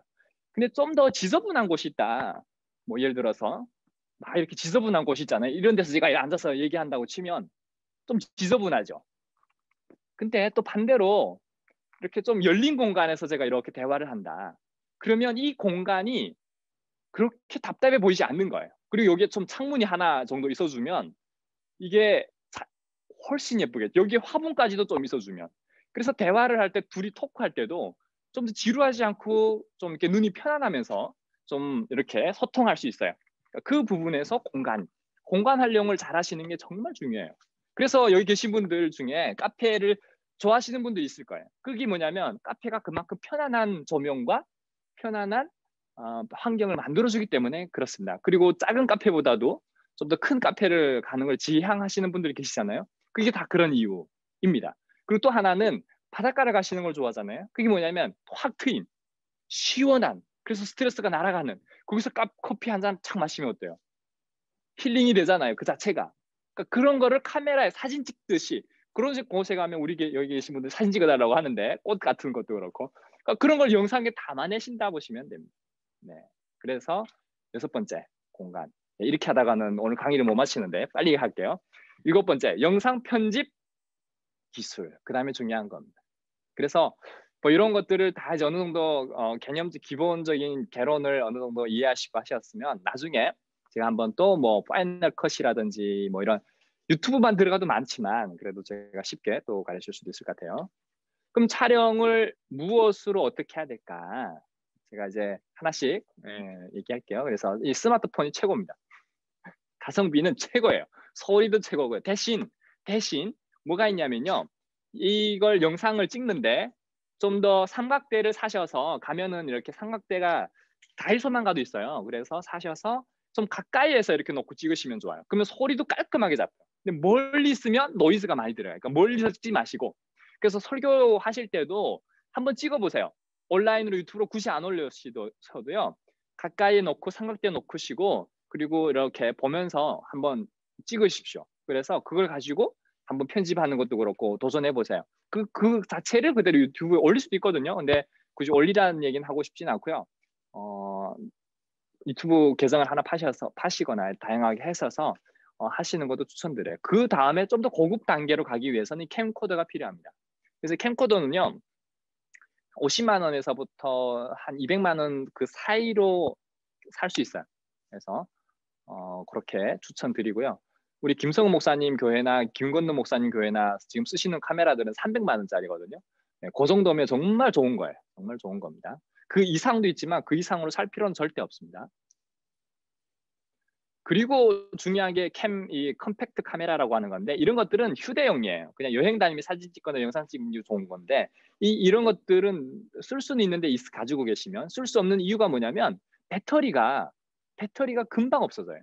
근데 좀 더 지저분한 곳이 있다. 뭐 예를 들어서 막 이렇게 지저분한 곳이 있잖아요. 이런 데서 제가 앉아서 얘기한다고 치면 좀 지저분하죠. 근데 또 반대로 이렇게 좀 열린 공간에서 제가 이렇게 대화를 한다. 그러면 이 공간이 그렇게 답답해 보이지 않는 거예요. 그리고 여기에 좀 창문이 하나 정도 있어주면 이게 훨씬 예쁘게 여기에 화분까지도 좀 있어주면 그래서 대화를 할 때 둘이 토크할 때도 좀 더 지루하지 않고 좀 이렇게 눈이 편안하면서 좀 이렇게 소통할 수 있어요. 그 부분에서 공간 활용을 잘 하시는 게 정말 중요해요. 그래서 여기 계신 분들 중에 카페를 좋아하시는 분도 있을 거예요. 그게 뭐냐면 카페가 그만큼 편안한 조명과 편안한 환경을 만들어주기 때문에 그렇습니다. 그리고 작은 카페보다도 좀 더 큰 카페를 가는 걸 지향하시는 분들이 계시잖아요. 그게 다 그런 이유입니다. 그리고 또 하나는 바닷가를 가시는 걸 좋아하잖아요. 그게 뭐냐면 확 트인, 시원한, 그래서 스트레스가 날아가는 거기서 커피 한 잔 착 마시면 어때요? 힐링이 되잖아요. 그 자체가. 그러니까 그런 거를 카메라에 사진 찍듯이 그런 곳에 가면 우리 여기 계신 분들 사진 찍어달라고 하는데 꽃 같은 것도 그렇고 그러니까 그런 걸 영상에 담아내신다 보시면 됩니다. 네. 그래서 여섯 번째 공간. 네, 이렇게 하다가는 오늘 강의를 못 마치는데 빨리 할게요. 일곱 번째 영상 편집 기술. 그 다음에 중요한 겁니다. 그래서 뭐 이런 것들을 다 이제 어느 정도 개념적 기본적인 개론을 어느 정도 이해하시고 하셨으면 나중에 제가 한번 또 뭐 파이널 컷이라든지 뭐 이런 유튜브만 들어가도 많지만 그래도 제가 쉽게 또 가르칠 수도 있을 것 같아요. 그럼 촬영을 무엇으로 어떻게 해야 될까? 제가 이제 하나씩 얘기할게요. 그래서 이 스마트폰이 최고입니다. 가성비는 최고예요. 소리도 최고고요. 대신 뭐가 있냐면요. 이걸 영상을 찍는데 좀 더 삼각대를 사셔서 가면은 이렇게 삼각대가 다이소만 가도 있어요. 그래서 사셔서 좀 가까이에서 이렇게 놓고 찍으시면 좋아요. 그러면 소리도 깔끔하게 잡혀요. 근데 멀리 있으면 노이즈가 많이 들어요. 그러니까 멀리서 찍지 마시고. 그래서 설교하실 때도 한번 찍어보세요. 온라인으로 유튜브로 굳이 안 올려서도요. 가까이에 놓고 삼각대 놓으시고 그리고 이렇게 보면서 한번 찍으십시오. 그래서 그걸 가지고 한번 편집하는 것도 그렇고 도전해 보세요. 그 자체를 그대로 유튜브에 올릴 수도 있거든요. 근데 굳이 올리라는 얘기는 하고 싶진 않고요. 유튜브 계정을 하나 파시거나 다양하게 하셔서 하시는 것도 추천드려요. 그 다음에 좀 더 고급 단계로 가기 위해서는 캠코더가 필요합니다. 그래서 캠코더는요. 50만 원에서부터 한 200만 원 그 사이로 살 수 있어요. 그래서 그렇게 추천드리고요. 우리 김성우 목사님 교회나 김건우 목사님 교회나 지금 쓰시는 카메라들은 300만 원짜리거든요. 네, 그 정도면 정말 좋은 거예요. 정말 좋은 겁니다. 그 이상도 있지만 그 이상으로 살 필요는 절대 없습니다. 그리고 중요한 게 이 컴팩트 카메라라고 하는 건데 이런 것들은 휴대용이에요. 그냥 여행 다니면 사진 찍거나 영상 찍는 게 좋은 건데 이런 것들은 쓸 수는 있는데 가지고 계시면 쓸 수 없는 이유가 뭐냐면 배터리가 금방 없어져요.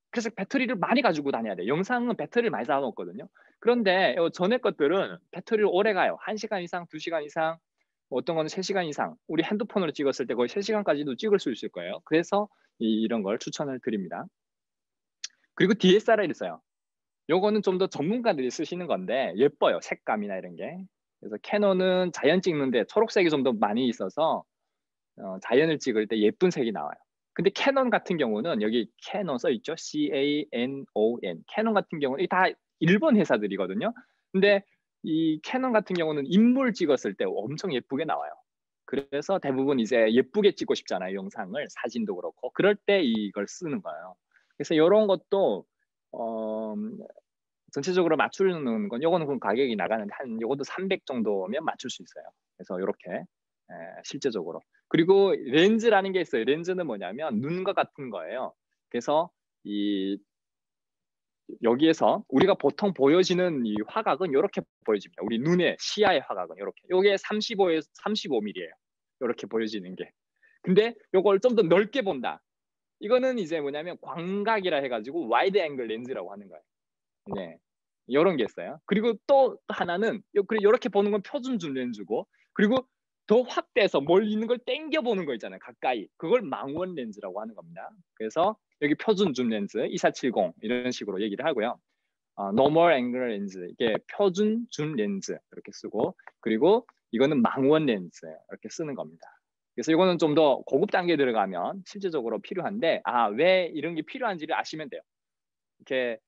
그래서 배터리를 많이 가지고 다녀야 돼요. 영상은 배터리를 많이 쌓아놓거든요. 그런데 전에 것들은 배터리를 오래 가요. 1시간 이상, 2시간 이상, 어떤 거는 3시간 이상. 우리 핸드폰으로 찍었을 때 거의 3시간까지도 찍을 수 있을 거예요. 그래서 이런 걸 추천을 드립니다. 그리고 DSLR이 있어요. 요거는 좀 더 전문가들이 쓰시는 건데 예뻐요. 색감이나 이런 게. 그래서 캐논은 자연 찍는데 초록색이 좀 더 많이 있어서 자연을 찍을 때 예쁜 색이 나와요. 근데 캐논 같은 경우는 여기 캐논 써있죠. CANON. 캐논 같은 경우는 이게 다 일본 회사들이거든요. 근데 이 캐논 같은 경우는 인물 찍었을 때 엄청 예쁘게 나와요. 그래서 대부분 이제 예쁘게 찍고 싶잖아요. 영상을, 사진도 그렇고. 그럴 때 이걸 쓰는 거예요. 그래서 이런 것도 전체적으로 맞추는 건 요거는 그럼 가격이 나가는데 한 요것도 300 정도면 맞출 수 있어요. 그래서 이렇게 실제적으로. 그리고 렌즈라는 게 있어요. 렌즈는 뭐냐면 눈과 같은 거예요. 그래서 여기에서 우리가 보통 보여지는 이 화각은 이렇게 보여집니다. 우리 눈의 시야의 화각은 이렇게. 요게 35에서 35mm예요. 이렇게 보여지는 게. 근데 요걸 좀 더 넓게 본다. 이거는 이제 뭐냐면 광각이라 해가지고 와이드 앵글 렌즈라고 하는 거예요. 네. 이런 게 있어요. 그리고 또 하나는 이렇게 보는 건 표준 줌 렌즈고 그리고 더 확대해서 멀리 있는 걸 땡겨 보는 거 있잖아요. 가까이. 그걸 망원 렌즈라고 하는 겁니다. 그래서 여기 표준 줌 렌즈 2470 이런 식으로 얘기를 하고요. normal angle 렌즈 이게 표준 줌 렌즈 이렇게 쓰고 그리고 이거는 망원 렌즈 이렇게 쓰는 겁니다. 그래서 이거는 좀 더 고급 단계에 들어가면 실제적으로 필요한데 왜 이런 게 필요한지를 아시면 돼요. 이렇게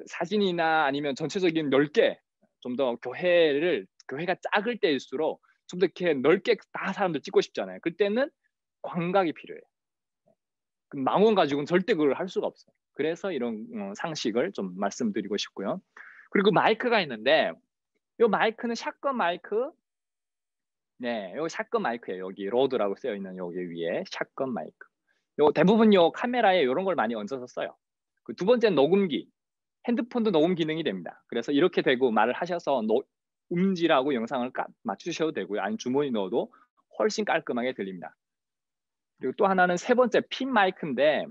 사진이나 아니면 전체적인 넓게 좀 더 교회가 작을 때일수록 좀 더 이렇게 넓게 다 사람들 찍고 싶잖아요. 그때는 광각이 필요해요. 망원 가지고는 절대 그걸 할 수가 없어요. 그래서 이런 상식을 좀 말씀드리고 싶고요. 그리고 마이크가 있는데 이 마이크는 샷건 마이크. 네, 요 샷건 마이크예요. 여기 로드라고 쓰여 있는 여기 위에 샷건 마이크. 대부분 카메라에 이런 걸 많이 얹어서 써요. 그 두 번째는 녹음기. 핸드폰도 녹음 기능이 됩니다. 그래서 이렇게 되고 말을 하셔서 음질하고 영상을 맞추셔도 되고요. 아니면 주머니 넣어도 훨씬 깔끔하게 들립니다. 그리고 또 하나는 세 번째 핀 마이크인데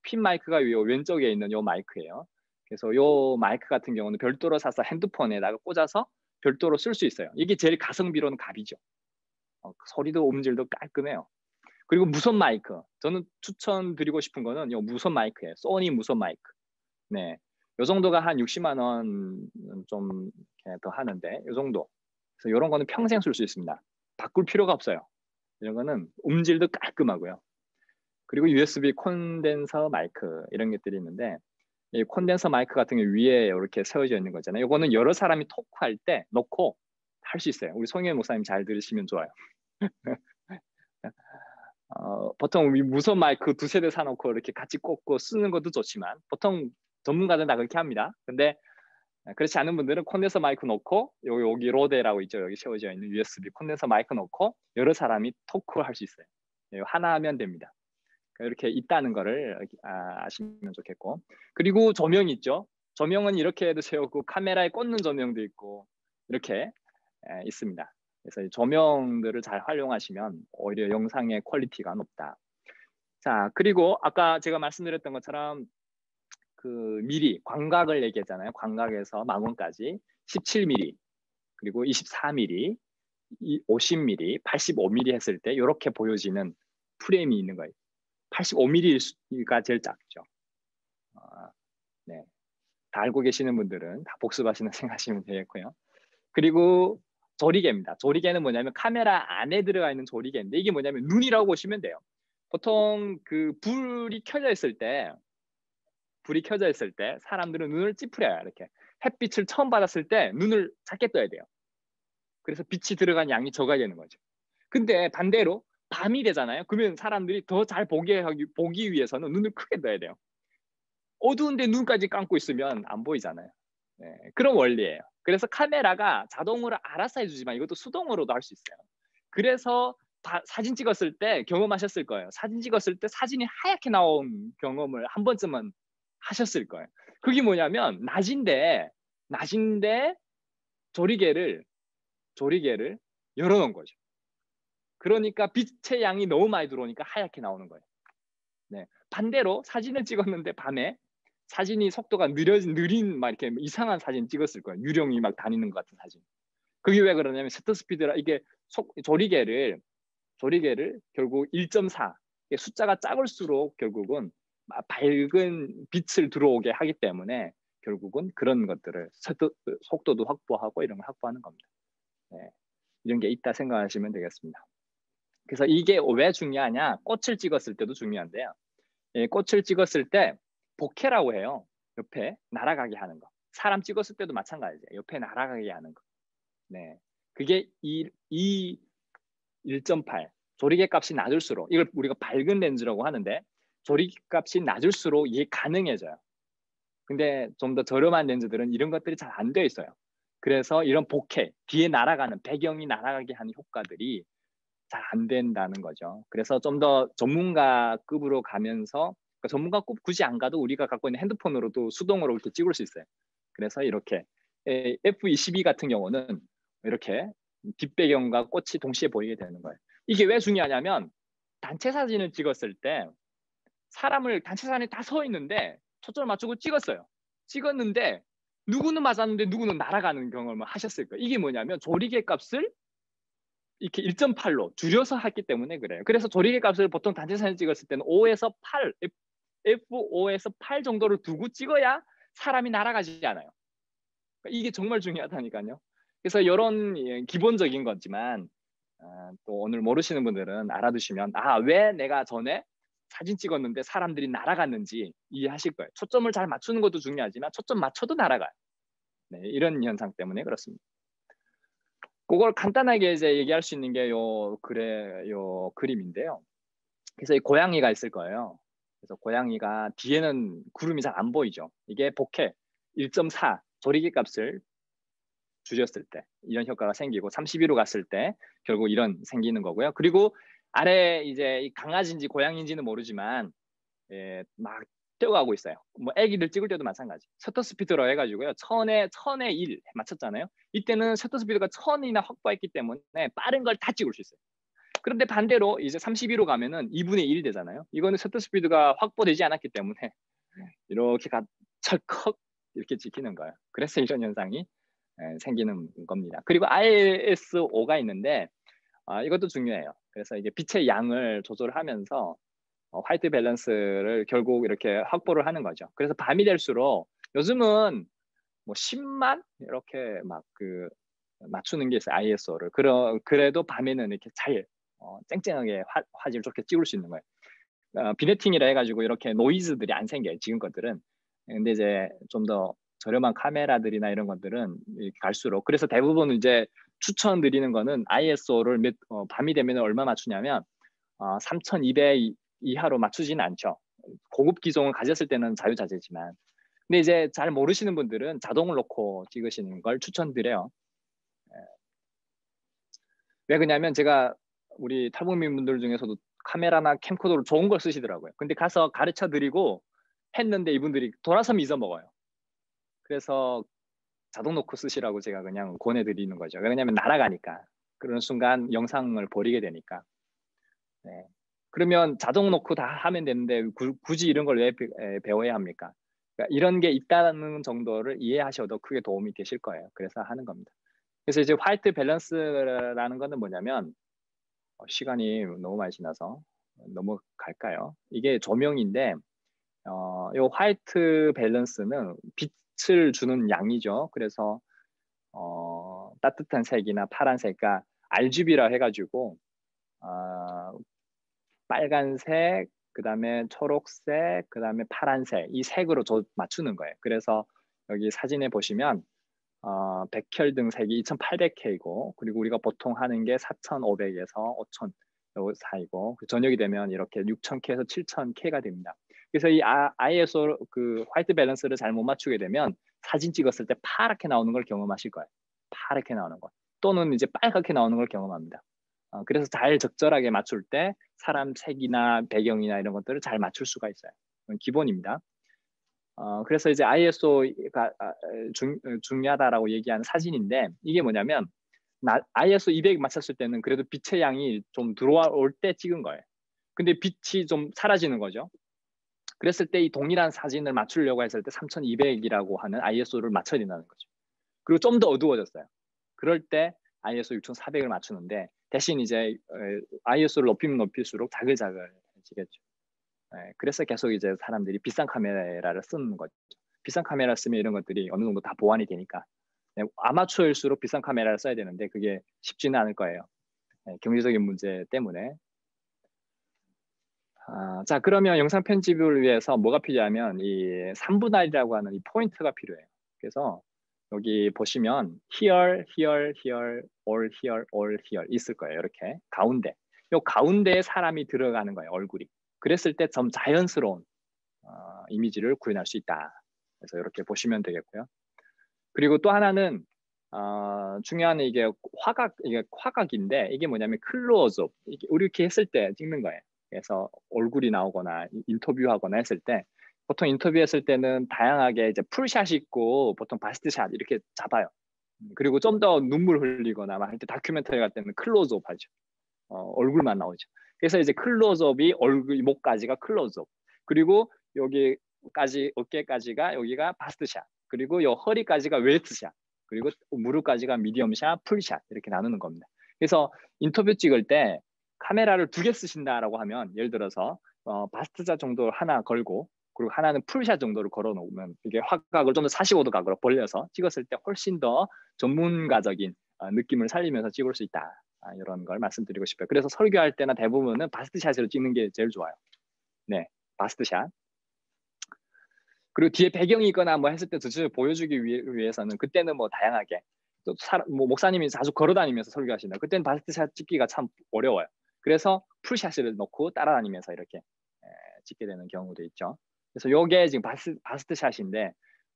핀 마이크가 요 왼쪽에 있는 요 마이크예요. 그래서 요 마이크 같은 경우는 별도로 사서 핸드폰에다가 꽂아서 별도로 쓸 수 있어요. 이게 제일 가성비로는 갑이죠. 소리도 음질도 깔끔해요. 그리고 무선 마이크. 저는 추천드리고 싶은 거는 요 무선 마이크예요. 소니 무선 마이크. 네. 요 정도가 한 60만 원 좀 더 하는데 요 정도. 그래서 이런 거는 평생 쓸 수 있습니다. 바꿀 필요가 없어요. 이런 거는 음질도 깔끔하고요. 그리고 USB 콘덴서 마이크 이런 것들이 있는데 이 콘덴서 마이크 같은 게 위에 이렇게 세워져 있는 거잖아요. 이거는 여러 사람이 토크할 때 놓고 할 수 있어요. 우리 송현 목사님 잘 들으시면 좋아요. 보통 우리 무선 마이크 두세 대 사놓고 이렇게 같이 꽂고 쓰는 것도 좋지만 보통 전문가들은 다 그렇게 합니다. 근데 그렇지 않은 분들은 콘덴서 마이크 놓고 여기 로데라고 있죠. 여기 세워져 있는 USB 콘덴서 마이크 놓고 여러 사람이 토크를 할 수 있어요. 하나 하면 됩니다. 이렇게 있다는 거를 아시면 좋겠고, 그리고 조명이 있죠. 조명은 이렇게도 세우고 카메라에 꽂는 조명도 있고 이렇게 있습니다. 그래서 이 조명들을 잘 활용하시면 오히려 영상의 퀄리티가 높다. 자, 그리고 아까 제가 말씀드렸던 것처럼 그 미리 광각을 얘기했잖아요. 광각에서 망원까지 17mm 그리고 24mm, 50mm, 85mm 했을 때 이렇게 보여지는 프레임이 있는 거예요. 85mm가 제일 작죠. 네, 다 알고 계시는 분들은 다 복습하시는 생각하시면 되겠고요. 그리고 조리개입니다. 조리개는 뭐냐면 카메라 안에 들어가 있는 조리개인데 이게 뭐냐면 눈이라고 보시면 돼요. 보통 그 불이 켜져 있을 때 사람들은 눈을 찌푸려요. 이렇게 햇빛을 처음 받았을 때 눈을 작게 떠야 돼요. 그래서 빛이 들어간 양이 적어야 되는 거죠. 근데 반대로 밤이 되잖아요. 그러면 사람들이 더 잘 보기 위해서는 눈을 크게 떠야 돼요. 어두운데 눈까지 감고 있으면 안 보이잖아요. 네, 그런 원리예요. 그래서 카메라가 자동으로 알아서 해주지만 이것도 수동으로도 할 수 있어요. 그래서 사진 찍었을 때 경험하셨을 거예요. 사진 찍었을 때 사진이 하얗게 나온 경험을 한 번쯤은 하셨을 거예요. 그게 뭐냐면 낮인데 조리개를 열어놓은 거죠. 그러니까 빛의 양이 너무 많이 들어오니까 하얗게 나오는 거예요. 네. 반대로 사진을 찍었는데 밤에 사진이 속도가 느린 막 이렇게 이상한 사진 찍었을 거예요. 유령이 막 다니는 것 같은 사진. 그게 왜 그러냐면 셔터 스피드라 이게 조리개를 결국 1.4 숫자가 작을수록 결국은 밝은 빛을 들어오게 하기 때문에 결국은 그런 것들을 속도도 확보하고 이런 걸 확보하는 겁니다. 네. 이런 게 있다 생각하시면 되겠습니다. 그래서 이게 왜 중요하냐? 꽃을 찍었을 때도 중요한데요. 꽃을 찍었을 때 보케라고 해요. 옆에 날아가게 하는 거. 사람 찍었을 때도 마찬가지예요. 옆에 날아가게 하는 거. 네, 그게 1.8 조리개 값이 낮을수록, 이걸 우리가 밝은 렌즈라고 하는데 조리개 값이 낮을수록 이게 가능해져요. 근데 좀 더 저렴한 렌즈들은 이런 것들이 잘 안 되어 있어요. 그래서 이런 보케, 뒤에 날아가는 배경이 날아가게 하는 효과들이 잘 안 된다는 거죠. 그래서 좀 더 전문가급으로 가면서, 그러니까 전문가급 굳이 안 가도 우리가 갖고 있는 핸드폰으로도 수동으로 이렇게 찍을 수 있어요. 그래서 이렇게 F22 같은 경우는 이렇게 뒷배경과 꽃이 동시에 보이게 되는 거예요. 이게 왜 중요하냐면 단체 사진을 찍었을 때 단체 사진이 다 서 있는데 초점을 맞추고 찍었는데 누구는 맞았는데 누구는 날아가는 경험을 하셨을 거예요. 이게 뭐냐면 조리개 값을 이렇게 1.8로 줄여서 했기 때문에 그래요. 그래서 조리개 값을 보통 단체 사진 찍었을 때는 5에서 8, F5에서 8 정도를 두고 찍어야 사람이 날아가지 않아요. 이게 정말 중요하다니까요. 그래서 이런 기본적인 거지만 또 오늘 모르시는 분들은 알아두시면 왜 내가 전에 사진 찍었는데 사람들이 날아갔는지 이해하실 거예요. 초점을 잘 맞추는 것도 중요하지만 초점 맞춰도 날아가요. 네, 이런 현상 때문에 그렇습니다. 그걸 간단하게 이제 얘기할 수 있는 게 요 그림인데요. 그래서 이 고양이가 있을 거예요. 그래서 고양이가 뒤에는 구름이 잘 안 보이죠. 이게 보케 1.4 조리개 값을 줄였을 때 이런 효과가 생기고 32로 갔을 때 결국 이런 생기는 거고요. 그리고 아래 이제 강아지인지 고양이인지는 모르지만 막 뛰어가고 있어요. 뭐 애기들 찍을 때도 마찬가지. 셔터 스피드로 해가지고요. 1000에 1 맞췄잖아요. 이때는 셔터 스피드가 1000이나 확보했기 때문에 빠른 걸 다 찍을 수 있어요. 그런데 반대로 이제 32로 가면은 2분의 1 되잖아요. 이거는 셔터 스피드가 확보되지 않았기 때문에 이렇게 철컥 이렇게 찍히는 거예요. 그래서 이런 현상이 생기는 겁니다. 그리고 ISO가 있는데 이것도 중요해요. 그래서 이게 빛의 양을 조절하면서 화이트 밸런스를 결국 이렇게 확보를 하는 거죠. 그래서 밤이 될수록 요즘은 뭐 10만 이렇게 막 맞추는 게 있어요. ISO를. 그래도 밤에는 이렇게 잘 쨍쨍하게 화질 좋게 찍을 수 있는 거예요. 비네팅이라 해가지고 이렇게 노이즈들이 안 생겨요. 지금 것들은. 근데 이제 좀 더 저렴한 카메라들이나 이런 것들은 갈수록, 그래서 대부분 이제 추천드리는 거는 ISO를 밤이 되면 얼마 맞추냐면 3200 이하로 맞추지는 않죠. 고급 기종을 가졌을 때는 자유자재지만 근데 이제 잘 모르시는 분들은 자동을 놓고 찍으시는 걸 추천드려요. 왜 그러냐면 제가 우리 탈북민 분들 중에서도 카메라나 캠코더로 좋은 걸 쓰시더라고요. 근데 가서 가르쳐 드리고 했는데 이분들이 돌아서면 잊어먹어요. 그래서 자동 놓고 쓰시라고 제가 그냥 권해드리는 거죠. 왜냐면 날아가니까. 그런 순간 영상을 버리게 되니까. 네. 그러면 자동 놓고 다 하면 되는데 굳이 이런 걸 왜 배워야 합니까? 그러니까 이런 게 있다는 정도를 이해하셔도 크게 도움이 되실 거예요. 그래서 하는 겁니다. 그래서 이제 화이트 밸런스라는 거는 뭐냐면 시간이 너무 많이 지나서 넘어갈까요? 이게 조명인데 이 화이트 밸런스는 빛을 주는 양이죠. 그래서 따뜻한 색이나 파란색, 그러니까 RGB라 해가지고 빨간색, 그 다음에 초록색, 그 다음에 파란색 이 색으로 맞추는 거예요. 그래서 여기 사진에 보시면 백혈등 색이 2800K고 그리고 우리가 보통 하는 게 4500에서 5000 사이고 저녁이 되면 이렇게 6000K에서 7000K가 됩니다. 그래서 이 ISO 그 화이트 밸런스를 잘 못 맞추게 되면 사진 찍었을 때 파랗게 나오는 걸 경험하실 거예요. 파랗게 나오는 것 또는 이제 빨갛게 나오는 걸 경험합니다. 그래서 잘 적절하게 맞출 때 사람 색이나 배경이나 이런 것들을 잘 맞출 수가 있어요. 기본입니다. 그래서 이제 ISO가 중요하다라고 얘기하는 사진인데 이게 뭐냐면 ISO 200 맞췄을 때는 그래도 빛의 양이 좀 들어올 때 찍은 거예요. 근데 빛이 좀 사라지는 거죠. 그랬을 때 이 동일한 사진을 맞추려고 했을 때 3200이라고 하는 ISO를 맞춰야 된다는 거죠. 그리고 좀 더 어두워졌어요. 그럴 때 ISO 6400을 맞추는데 대신 이제 ISO를 높이면 높일수록 자글자글해지겠죠. 그래서 계속 이제 사람들이 비싼 카메라를 쓰는 거죠. 비싼 카메라 쓰면 이런 것들이 어느 정도 다 보완이 되니까 아마추어일수록 비싼 카메라를 써야 되는데 그게 쉽지는 않을 거예요. 경제적인 문제 때문에. 자, 그러면 영상 편집을 위해서 뭐가 필요하면 이 3분할이라고 하는 이 포인트가 필요해요. 그래서 여기 보시면 here, here, here, all here, all here 있을 거예요. 이렇게 가운데. 이 가운데에 사람이 들어가는 거예요. 얼굴이. 그랬을 때 좀 자연스러운 이미지를 구현할 수 있다. 그래서 이렇게 보시면 되겠고요. 그리고 또 하나는 중요한 이게 화각인데 이게 뭐냐면 클로즈업. 우리 이렇게 했을 때 찍는 거예요. 그래서 얼굴이 나오거나 인터뷰하거나 했을 때 보통 인터뷰했을 때는 다양하게 이제 풀샷이 있고 보통 바스트샷 이렇게 잡아요. 그리고 좀 더 눈물 흘리거나 할 때 다큐멘터리 같을 때는 클로즈업 하죠. 얼굴만 나오죠. 그래서 이제 클로즈업이 얼굴 목까지가 클로즈업. 그리고 여기까지 어깨까지가 여기가 바스트샷. 그리고 요 허리까지가 웨이트샷. 그리고 무릎까지가 미디엄샷, 풀샷 이렇게 나누는 겁니다. 그래서 인터뷰 찍을 때 카메라를 2개 쓰신다라고 하면 예를 들어서 바스트샷 정도 하나 걸고 그리고 하나는 풀샷 정도를 걸어 놓으면 이게 화각을 좀 더 45도 각으로 벌려서 찍었을 때 훨씬 더 전문가적인 느낌을 살리면서 찍을 수 있다. 이런 걸 말씀드리고 싶어요. 그래서 설교할 때나 대부분은 바스트샷으로 찍는 게 제일 좋아요. 네, 바스트샷. 그리고 뒤에 배경이 있거나 뭐 했을 때 전체적으로 보여주기 위해서는 그때는 뭐 다양하게 또 목사님이 자주 걸어다니면서 설교하신다. 그때는 바스트샷 찍기가 참 어려워요. 그래서 풀샷을 넣고 따라다니면서 이렇게 찍게 되는 경우도 있죠. 그래서 요게 지금 바스트샷인데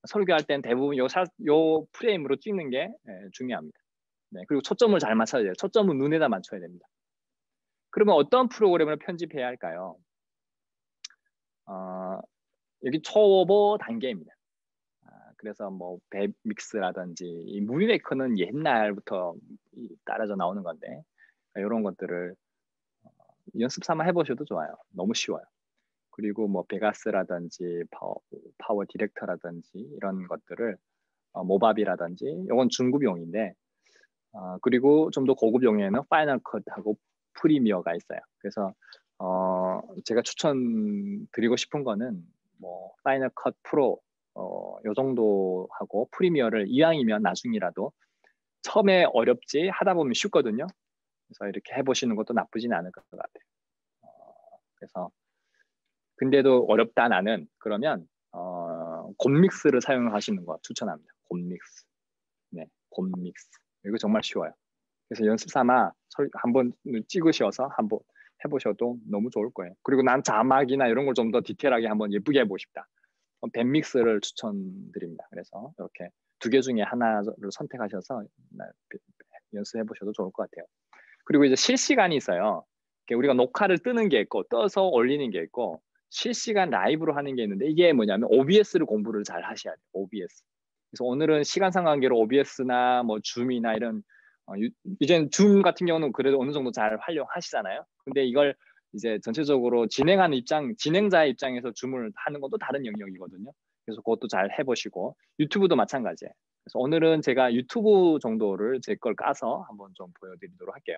설교할 때는 대부분 요 프레임으로 찍는 게 중요합니다. 네, 그리고 초점을 잘 맞춰야 돼요. 초점은 눈에다 맞춰야 됩니다. 그러면 어떤 프로그램을 편집해야 할까요? 여기 초보 단계입니다. 그래서 뭐 웹믹스라든지 이 무비메이커는 옛날부터 따라져 나오는 건데 이런 것들을 연습 삼아 해보셔도 좋아요. 너무 쉬워요. 그리고 뭐 베가스라든지 파워 디렉터라든지 이런 것들을 모바비라든지 이건 중급용인데 그리고 좀 더 고급용에는 파이널 컷하고 프리미어가 있어요. 그래서 제가 추천드리고 싶은 거는 뭐 파이널 컷 프로 요 정도 하고 프리미어를 이왕이면 나중이라도 처음에 어렵지 하다 보면 쉽거든요. 그래서 이렇게 해보시는 것도 나쁘진 않을 것 같아요. 그래서 근데도 어렵다 나는 그러면 곰믹스를 사용하시는 거 추천합니다. 곰믹스. 네, 곰믹스. 이거 정말 쉬워요. 그래서 연습 삼아 한번 찍으셔서 한번 해보셔도 너무 좋을 거예요. 그리고 난 자막이나 이런 걸 좀 더 디테일하게 한번 예쁘게 해보고 싶다. 밴믹스를 추천드립니다. 그래서 이렇게 두 개 중에 하나를 선택하셔서 연습해 보셔도 좋을 것 같아요. 그리고 이제 실시간이 있어요. 우리가 녹화를 뜨는 게 있고 떠서 올리는 게 있고 실시간 라이브로 하는 게 있는데 이게 뭐냐면 OBS를 공부를 잘 하셔야 돼요. OBS. 그래서 오늘은 시간상 관계로 OBS나 뭐 줌이나 이런 이젠 줌 같은 경우는 그래도 어느 정도 잘 활용하시잖아요. 근데 이걸 이제 전체적으로 진행자의 입장에서 줌을 하는 것도 다른 영역이거든요. 그래서 그것도 잘 해보시고 유튜브도 마찬가지예요. 그래서 오늘은 제가 유튜브 정도를 제 걸 까서 한번 좀 보여드리도록 할게요.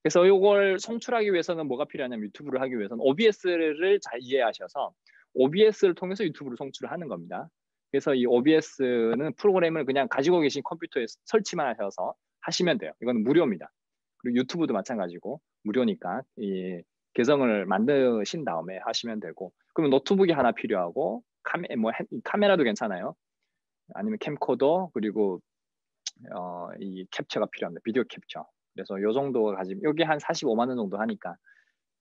그래서 이걸 송출하기 위해서는 뭐가 필요하냐면 유튜브를 하기 위해서는 OBS를 잘 이해하셔서 OBS를 통해서 유튜브를 송출하는 겁니다. 그래서 이 OBS는 프로그램을 그냥 가지고 계신 컴퓨터에 설치만 하셔서 하시면 돼요. 이건 무료입니다. 그리고 유튜브도 마찬가지고 무료니까 이 계정을 만드신 다음에 하시면 되고 그러면 노트북이 하나 필요하고 카메라도 괜찮아요. 아니면 캠코더 그리고 이 캡처가 필요합니다. 비디오 캡처. 그래서 이 정도 가지면 여기 한 45만 원 정도 하니까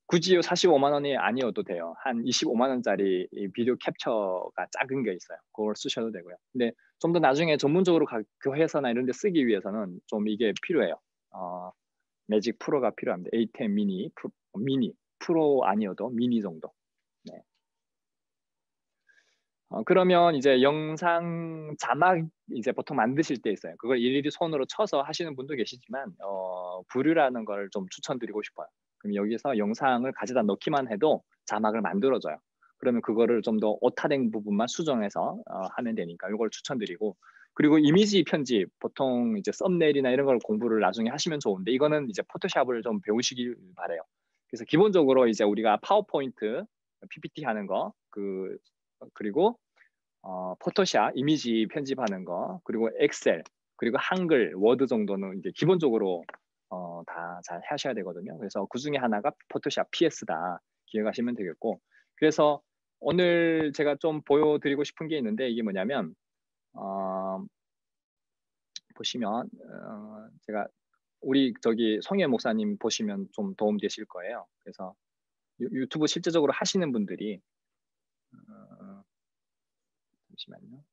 굳이 45만 원이 아니어도 돼요. 한 25만 원짜리 비디오 캡처가 작은 게 있어요. 그걸 쓰셔도 되고요. 근데 좀 더 나중에 전문적으로 그 회사나 이런 데 쓰기 위해서는 좀 이게 필요해요. 매직 프로가 필요합니다. A10 미니 프로 아니어도 미니 정도. 네. 그러면 이제 영상 자막 이제 보통 만드실 때 있어요. 그걸 일일이 손으로 쳐서 하시는 분도 계시지만 부류라는 걸 좀 추천드리고 싶어요. 그럼 여기서 영상을 가져다 넣기만 해도 자막을 만들어줘요. 그러면 그거를 좀 더 오타된 부분만 수정해서 하면 되니까 이걸 추천드리고 그리고 이미지 편집 보통 이제 썸네일이나 이런 걸 공부를 나중에 하시면 좋은데 이거는 이제 포토샵을 좀 배우시길 바래요. 그래서 기본적으로 이제 우리가 파워포인트 PPT 하는 거 그리고 포토샵 이미지 편집하는 거 그리고 엑셀 그리고 한글 워드 정도는 이제 기본적으로 다 잘 하셔야 되거든요. 그래서 그 중에 하나가 포토샵 PS다 기억하시면 되겠고 그래서 오늘 제가 좀 보여드리고 싶은 게 있는데 이게 뭐냐면 보시면 제가 우리 저기 성현 목사님 보시면 좀 도움 되실 거예요. 그래서 유튜브 실제적으로 하시는 분들이 잠시만요.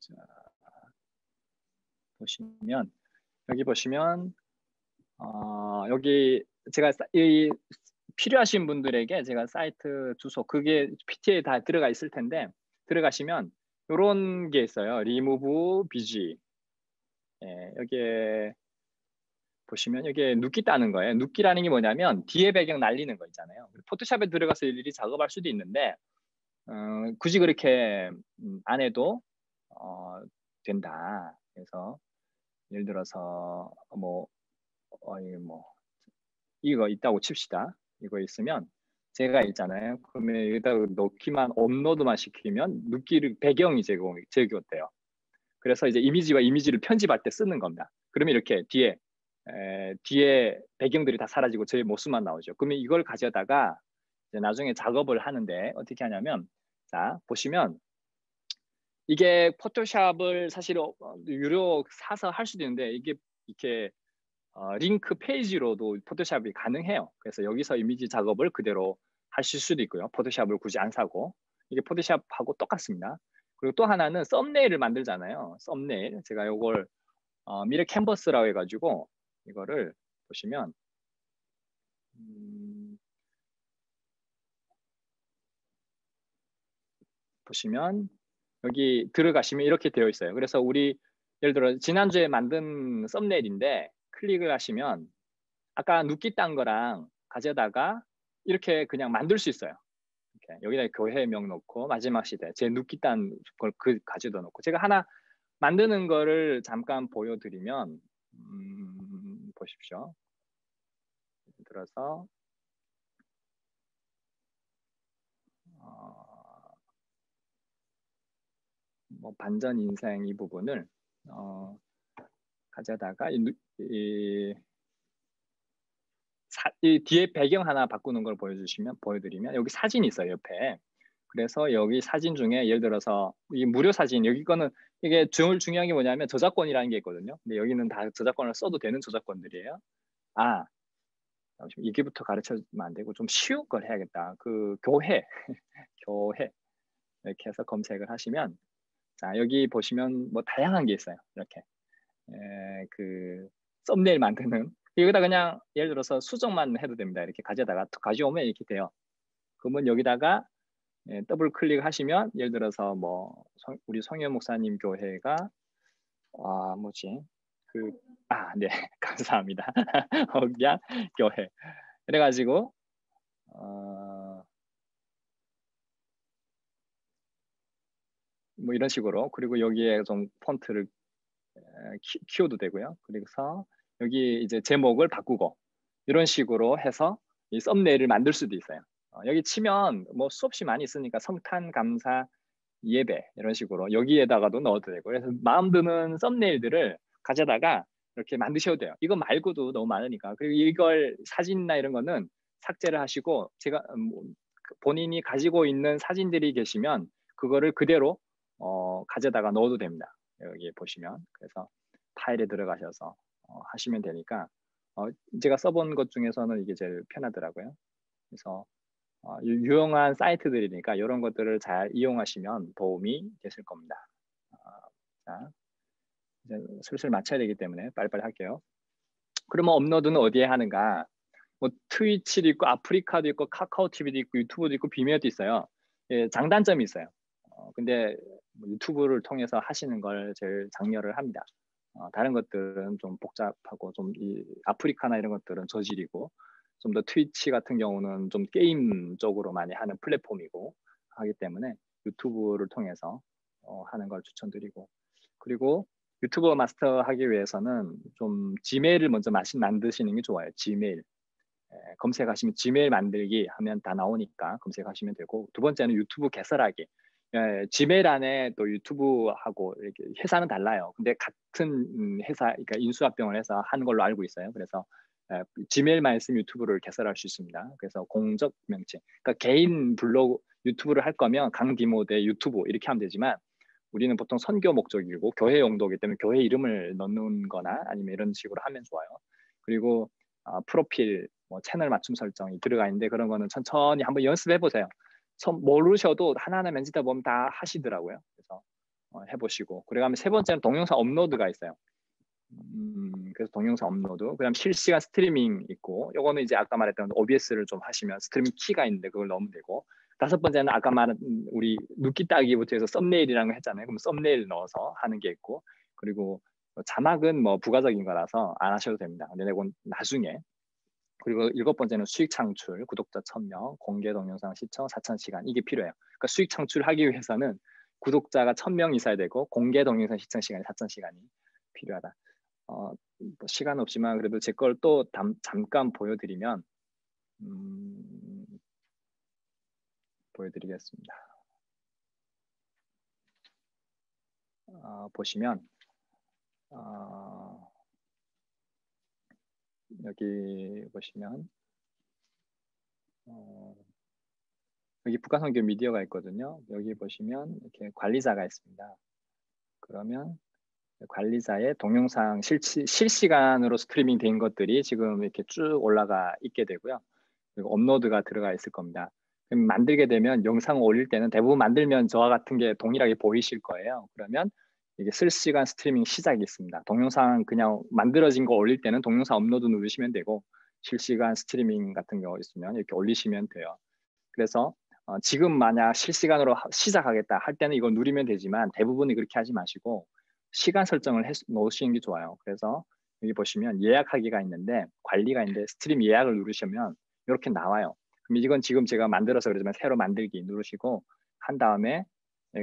자, 보시면 여기 보시면 여기 제가 필요하신 분들에게 제가 사이트 주소 그게 PT에 다 들어가 있을 텐데 들어가시면 이런 게 있어요. 리무브 BG 여기에 보시면 여기에 눕기 따는 거예요. 눕기라는 게 뭐냐면 뒤에 배경 날리는 거 있잖아요. 포토샵에 들어가서 일일이 작업할 수도 있는데 굳이 그렇게 안 해도 된다. 그래서 예를 들어서 이거 있다고 칩시다. 이거 있으면 제가 있잖아요. 그러면 여기다 넣기만 업로드만 시키면 눕기를 배경이 제거돼요. 그래서 이제 이미지와 이미지를 편집할 때 쓰는 겁니다. 그러면 이렇게 뒤에 배경들이 다 사라지고 제 모습만 나오죠. 그러면 이걸 가져다가 이제 나중에 작업을 하는데 어떻게 하냐면 자 보시면 이게 포토샵을 사실 유료 사서 할 수도 있는데 이게 이렇게 링크 페이지로도 포토샵이 가능해요. 그래서 여기서 이미지 작업을 그대로 하실 수도 있고요. 포토샵을 굳이 안 사고 이게 포토샵하고 똑같습니다. 그리고 또 하나는 썸네일을 만들잖아요. 썸네일 제가 이걸 미래 캔버스라고 해가지고 이거를 보시면 여기 들어가시면 이렇게 되어 있어요. 그래서 우리 예를 들어 지난주에 만든 썸네일인데 클릭을 하시면 아까 눕기 딴 거랑 가져다가 이렇게 그냥 만들 수 있어요. 이렇게 여기다 교회명 넣고 마지막 시대 제 눕기 딴 걸 가져다 놓고 제가 하나 만드는 거를 잠깐 보여드리면 보십시오. 예를 들어서 뭐 반전 인생 이 부분을 가져다가 이 뒤에 배경 하나 바꾸는 걸 보여드리면 여기 사진이 있어요 옆에. 그래서 여기 사진 중에 예를 들어서 이 무료 사진 여기 거는 이게 중요한 게 뭐냐면 저작권이라는 게 있거든요. 근데 여기는 다 저작권을 써도 되는 저작권들이에요. 아, 잠시만, 이게부터 가르쳐주면 안 되고 좀 쉬운 걸 해야겠다. 그 교회, 교회 이렇게 해서 검색을 하시면 자 여기 보시면 뭐 다양한 게 있어요. 이렇게 그 썸네일 만드는 여기다 그냥 예를 들어서 수정만 해도 됩니다. 이렇게 가져다가 가져오면 이렇게 돼요. 그러면 여기다가 더블 클릭하시면 예를 들어서 뭐 우리 성현 목사님 교회가 뭐지 네 감사합니다. 억양 교회 그래가지고 뭐 이런 식으로 그리고 여기에 좀 폰트를 키워도 되고요. 그래서 여기 이제 제목을 바꾸고 이런 식으로 해서 이 썸네일을 만들 수도 있어요. 여기 치면 뭐 수없이 많이 있으니까 성탄 감사 예배 이런 식으로 여기에다가도 넣어도 되고 그래서 마음 드는 썸네일들을 가져다가 이렇게 만드셔도 돼요. 이거 말고도 너무 많으니까 그리고 이걸 사진이나 이런 거는 삭제를 하시고 제가 본인이 가지고 있는 사진들이 계시면 그거를 그대로 가져다가 넣어도 됩니다. 여기 보시면 그래서 파일에 들어가셔서 하시면 되니까 제가 써본 것 중에서는 이게 제일 편하더라고요. 그래서 유용한 사이트들이니까 이런 것들을 잘 이용하시면 도움이 되실 겁니다. 자, 이제 슬슬 마쳐야 되기 때문에 빨리빨리 할게요. 그러면 업로드는 어디에 하는가? 뭐 트위치도 있고 아프리카도 있고 카카오 TV도 있고 유튜브도 있고 비메어도 있어요. 예, 장단점이 있어요. 근데 뭐 유튜브를 통해서 하시는 걸 제일 장려를 합니다. 다른 것들은 좀 복잡하고 좀 이 아프리카나 이런 것들은 저질이고 좀 더 트위치 같은 경우는 좀 게임 쪽으로 많이 하는 플랫폼이고 하기 때문에 유튜브를 통해서 하는 걸 추천드리고 그리고 유튜버 마스터하기 위해서는 좀 지메일을 먼저 만드시는 게 좋아요. 지메일 검색하시면 지메일 만들기 하면 다 나오니까 검색하시면 되고 두 번째는 유튜브 개설하기 지메일 안에 또 유튜브하고 이렇게 회사는 달라요. 근데 같은 회사, 그러니까 인수합병을 해서 하는 걸로 알고 있어요. 그래서 지메일만 있으면 유튜브를 개설할 수 있습니다. 그래서 공적 명칭, 그러니까 개인 블로그 유튜브를 할 거면 강디모데 유튜브 이렇게 하면 되지만 우리는 보통 선교 목적이고 교회 용도이기 때문에 교회 이름을 넣는 거나 아니면 이런 식으로 하면 좋아요. 그리고 프로필, 뭐 채널 맞춤 설정이 들어가 있는데 그런 거는 천천히 한번 연습해 보세요. 모르셔도 하나하나 만지다 보면 다 하시더라고요. 그래서 해보시고 그래가면 세 번째는 동영상 업로드가 있어요. 그래서 동영상 업로드, 그다음 실시간 스트리밍 있고, 요거는 이제 아까 말했던 OBS를 좀 하시면 스트리밍 키가 있는데 그걸 넣으면 되고, 다섯 번째는 아까 말한 우리 눕기 따기부터 해서 썸네일이라는 거 했잖아요. 그럼 썸네일 넣어서 하는 게 있고, 그리고 자막은 뭐 부가적인 거라서 안 하셔도 됩니다. 근데 이건 나중에. 그리고 일곱 번째는 수익 창출, 구독자 1000명, 공개 동영상 시청 4000시간 이게 필요해요. 그러니까 수익 창출하기 위해서는 구독자가 1000명 있어야 되고 공개 동영상 시청 시간이 4000시간이 필요하다. 뭐 시간 없지만 그래도 제 걸 또 잠깐 보여드리면 보여드리겠습니다. 보시면 여기 보시면 여기 북한선교 미디어가 있거든요. 여기 보시면 이렇게 관리자가 있습니다. 그러면 관리자의 동영상 실시간으로 스트리밍 된 것들이 지금 이렇게 쭉 올라가 있게 되고요. 그리고 업로드가 들어가 있을 겁니다. 그럼 만들게 되면 영상을 올릴 때는 대부분 만들면 저와 같은 게 동일하게 보이실 거예요. 그러면 이게 실시간 스트리밍 시작이 있습니다. 동영상 그냥 만들어진 거 올릴 때는 동영상 업로드 누르시면 되고 실시간 스트리밍 같은 경우 있으면 이렇게 올리시면 돼요. 그래서 지금 만약 실시간으로 시작하겠다 할 때는 이걸 누르면 되지만 대부분이 그렇게 하지 마시고 시간 설정을 놓으시는 게 좋아요. 그래서 여기 보시면 예약하기가 있는데 관리가 있는데 스트림 예약을 누르시면 이렇게 나와요. 그럼 이건 지금 제가 만들어서 그러지만 새로 만들기 누르시고 한 다음에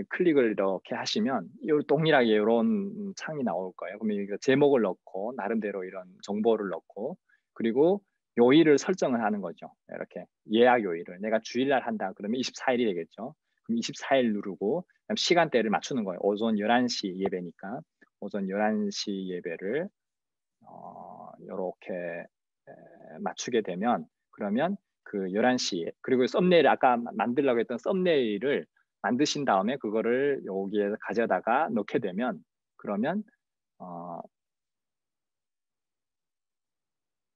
클릭을 이렇게 하시면 동일하게 이런 창이 나올 거예요. 그러면 여기 제목을 넣고 나름대로 이런 정보를 넣고 그리고 요일을 설정을 하는 거죠. 이렇게 예약 요일을 내가 주일날 한다 그러면 24일이 되겠죠. 그럼 24일 누르고 시간대를 맞추는 거예요. 오전 11시 예배니까 오전 11시 예배를 이렇게 맞추게 되면 그러면 그 11시에 그리고 썸네일 아까 만들려고 했던 썸네일을 만드신 다음에 그거를 여기에 가져다가 넣게 되면 그러면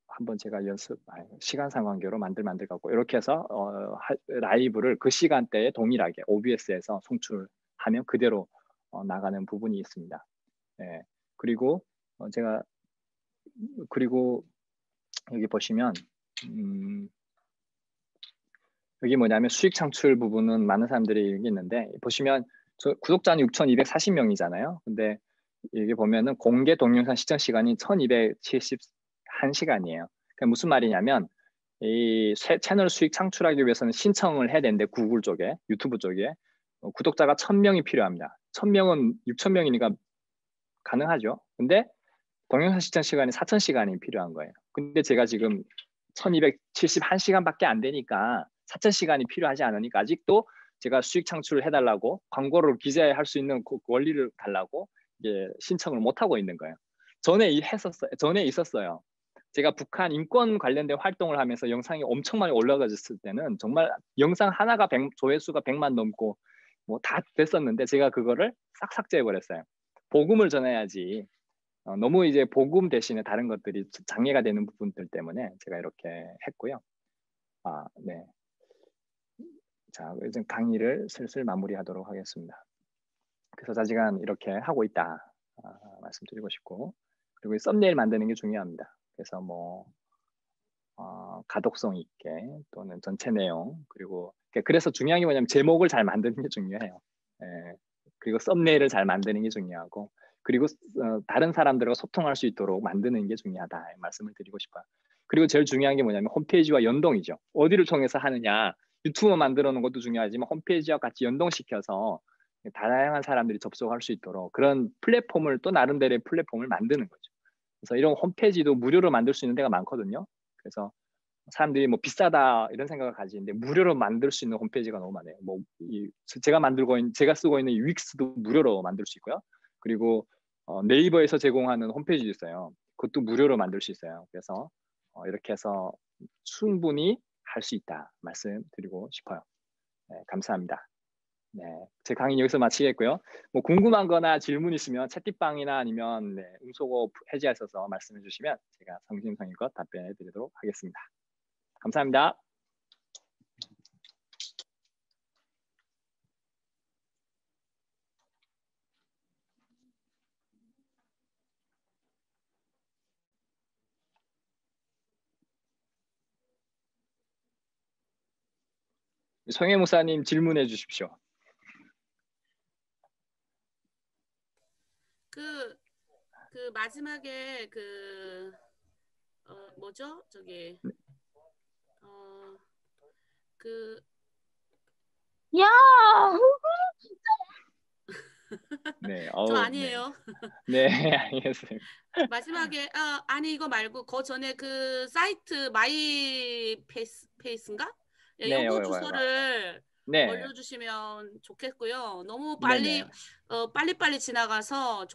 한번 제가 시간 상관계로 만들 갖고 이렇게 해서 라이브를 그 시간대에 동일하게 OBS에서 송출하면 그대로 나가는 부분이 있습니다. 예. 그리고 제가 그리고 여기 보시면 여기 뭐냐면 수익 창출 부분은 많은 사람들이 여기 있는데 보시면 저 구독자는 6,240명이잖아요. 근데 여기 보면은 공개 동영상 시청 시간이 1,271시간이에요. 그러니까 무슨 말이냐면 이 채널 수익 창출하기 위해서는 신청을 해야 되는데 구글 쪽에 유튜브 쪽에 구독자가 1,000명이 필요합니다. 1,000명은 6,000명이니까 가능하죠. 근데 동영상 시청 시간이 4,000시간이 필요한 거예요. 근데 제가 지금 1,271시간밖에 안 되니까 4,000시간이 필요하지 않으니까 아직도 제가 수익 창출을 해달라고 광고를 기재할 수 있는 그 원리를 달라고 이제 신청을 못 하고 있는 거예요. 전에 있었어요. 제가 북한 인권 관련된 활동을 하면서 영상이 엄청 많이 올라가졌을 때는 정말 영상 하나가 조회수가 100만 넘고 뭐 다 됐었는데 제가 그거를 싹 삭제해 버렸어요. 복음을 전해야지. 너무 이제 복음 대신에 다른 것들이 장애가 되는 부분들 때문에 제가 이렇게 했고요. 네. 자, 이제 강의를 슬슬 마무리하도록 하겠습니다. 그래서 자지간 이렇게 하고 있다 말씀드리고 싶고 그리고 이 썸네일 만드는 게 중요합니다. 그래서 뭐 가독성 있게 또는 전체 내용 그리고 그래서 중요한 게 뭐냐면 제목을 잘 만드는 게 중요해요. 예, 그리고 썸네일을 잘 만드는 게 중요하고 그리고 다른 사람들과 소통할 수 있도록 만드는 게 중요하다 말씀을 드리고 싶어요. 그리고 제일 중요한 게 뭐냐면 홈페이지와 연동이죠. 어디를 통해서 하느냐 유튜브 만들어 놓은 것도 중요하지만 홈페이지와 같이 연동시켜서 다양한 사람들이 접속할 수 있도록 그런 플랫폼을 또 나름대로의 플랫폼을 만드는 거죠. 그래서 이런 홈페이지도 무료로 만들 수 있는 데가 많거든요. 그래서 사람들이 뭐 비싸다 이런 생각을 가지는데 무료로 만들 수 있는 홈페이지가 너무 많아요. 뭐 제가 쓰고 있는 윅스도 무료로 만들 수 있고요. 그리고 네이버에서 제공하는 홈페이지도 있어요. 그것도 무료로 만들 수 있어요. 그래서 이렇게 해서 충분히 할 수 있다 말씀드리고 싶어요. 네, 감사합니다. 네, 제 강의 여기서 마치겠고요. 뭐 궁금한 거나 질문 있으면 채팅방이나 아니면 음소거 해제하셔서 말씀해 주시면 제가 성심성의껏 답변해 드리도록 하겠습니다. 감사합니다. 성혜 목사님 질문해 주십시오. 그 마지막에 뭐죠? 저기 야, 네, 저 아니에요. 네, 알겠습니다. 마지막에 아니 이거 말고 그 전에 그 사이트 마이 페이스인가? 예, 네, 요거 주소를 네, 올려주시면 좋겠고요. 너무 네네. 빨리빨리 지나가서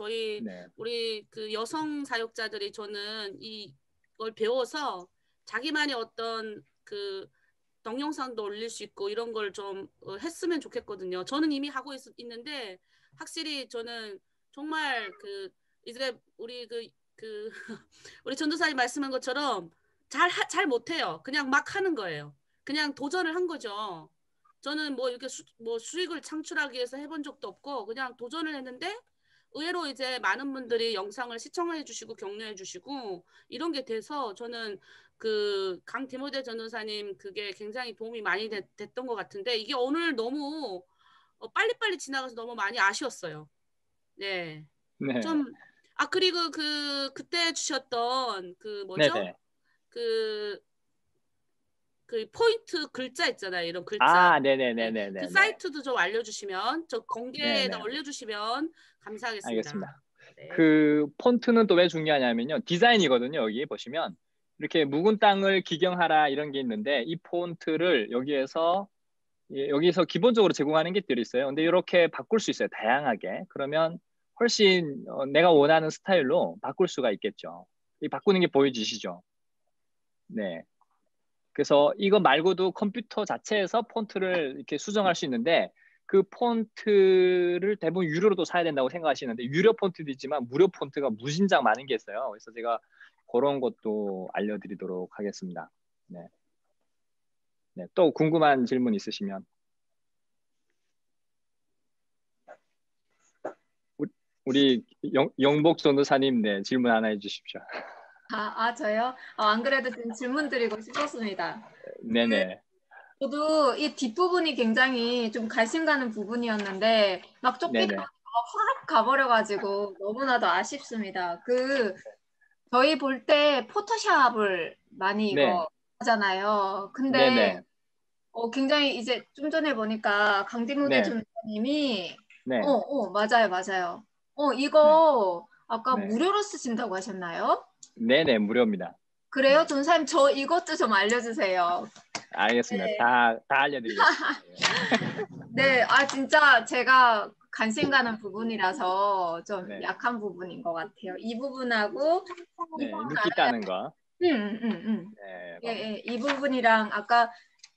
네. 우리 그 여성 사역자들이 저는 이걸 배워서 자기만의 어떤 그 동영상도 올릴 수 있고 이런 걸 좀 했으면 좋겠거든요. 저는 이미 하고 있는데 확실히 저는 정말 이제 우리 우리 전도사님 말씀한 것처럼 잘 못해요. 그냥 막 하는 거예요. 그냥 도전을 한 거죠. 저는 뭐 이렇게 수익을 창출하기 위해서 해본 적도 없고 그냥 도전을 했는데 의외로 이제 많은 분들이 영상을 시청해 주시고 격려해 주시고 이런 게 돼서 저는 강 디모데 전도사님 그게 굉장히 도움이 많이 됐던 것 같은데 이게 오늘 너무 빨리빨리 지나가서 너무 많이 아쉬웠어요. 네. 네. 그리고 그때 주셨던 뭐죠? 네네. 그 포인트 글자 있잖아요. 이런 글자. 네네네네네. 그 사이트도 좀 알려주시면 저 공개에다 네네. 올려주시면 감사하겠습니다. 알겠습니다. 네. 그 폰트는 또 왜 중요하냐면요. 디자인이거든요. 여기 보시면 이렇게 묵은 땅을 기경하라 이런 게 있는데 이 폰트를 여기에서 기본적으로 제공하는 게 들어있어요. 근데 이렇게 바꿀 수 있어요. 다양하게. 그러면 훨씬 내가 원하는 스타일로 바꿀 수가 있겠죠. 이 바꾸는 게 보여지시죠? 네. 그래서 이거 말고도 컴퓨터 자체에서 폰트를 이렇게 수정할 수 있는데 그 폰트를 대부분 유료로도 사야 된다고 생각하시는데 유료 폰트도 있지만 무료 폰트가 무진장 많은 게 있어요. 그래서 제가 그런 것도 알려드리도록 하겠습니다. 네. 네, 또 궁금한 질문 있으시면 우리 영복 전도사님 네, 질문 하나 해주십시오. 저요? 안 그래도 좀 질문 드리고 싶었습니다. 네네. 저도 이 뒷부분이 굉장히 좀 관심 가는 부분이었는데 막 쫓기다 보니까 훅 가버려가지고 너무나도 아쉽습니다. 저희 볼 때 포토샵을 많이 네. 이거 하잖아요. 근데 네네. 굉장히 이제 좀 전에 보니까 강진무대 네. 전사님이 네. 맞아요. 이거 아까 네. 무료로 쓰신다고 하셨나요? 네네, 무료입니다. 그래요? 전사님 저 이것도 좀 알려주세요. 알겠습니다. 네. 다 알려드리겠습니다. 네, 진짜 제가 관심 가는 부분이라서 좀 네. 약한 부분인 것 같아요. 이 부분하고 네, 눈 있다는 거. 네. 예, 이 부분이랑 아까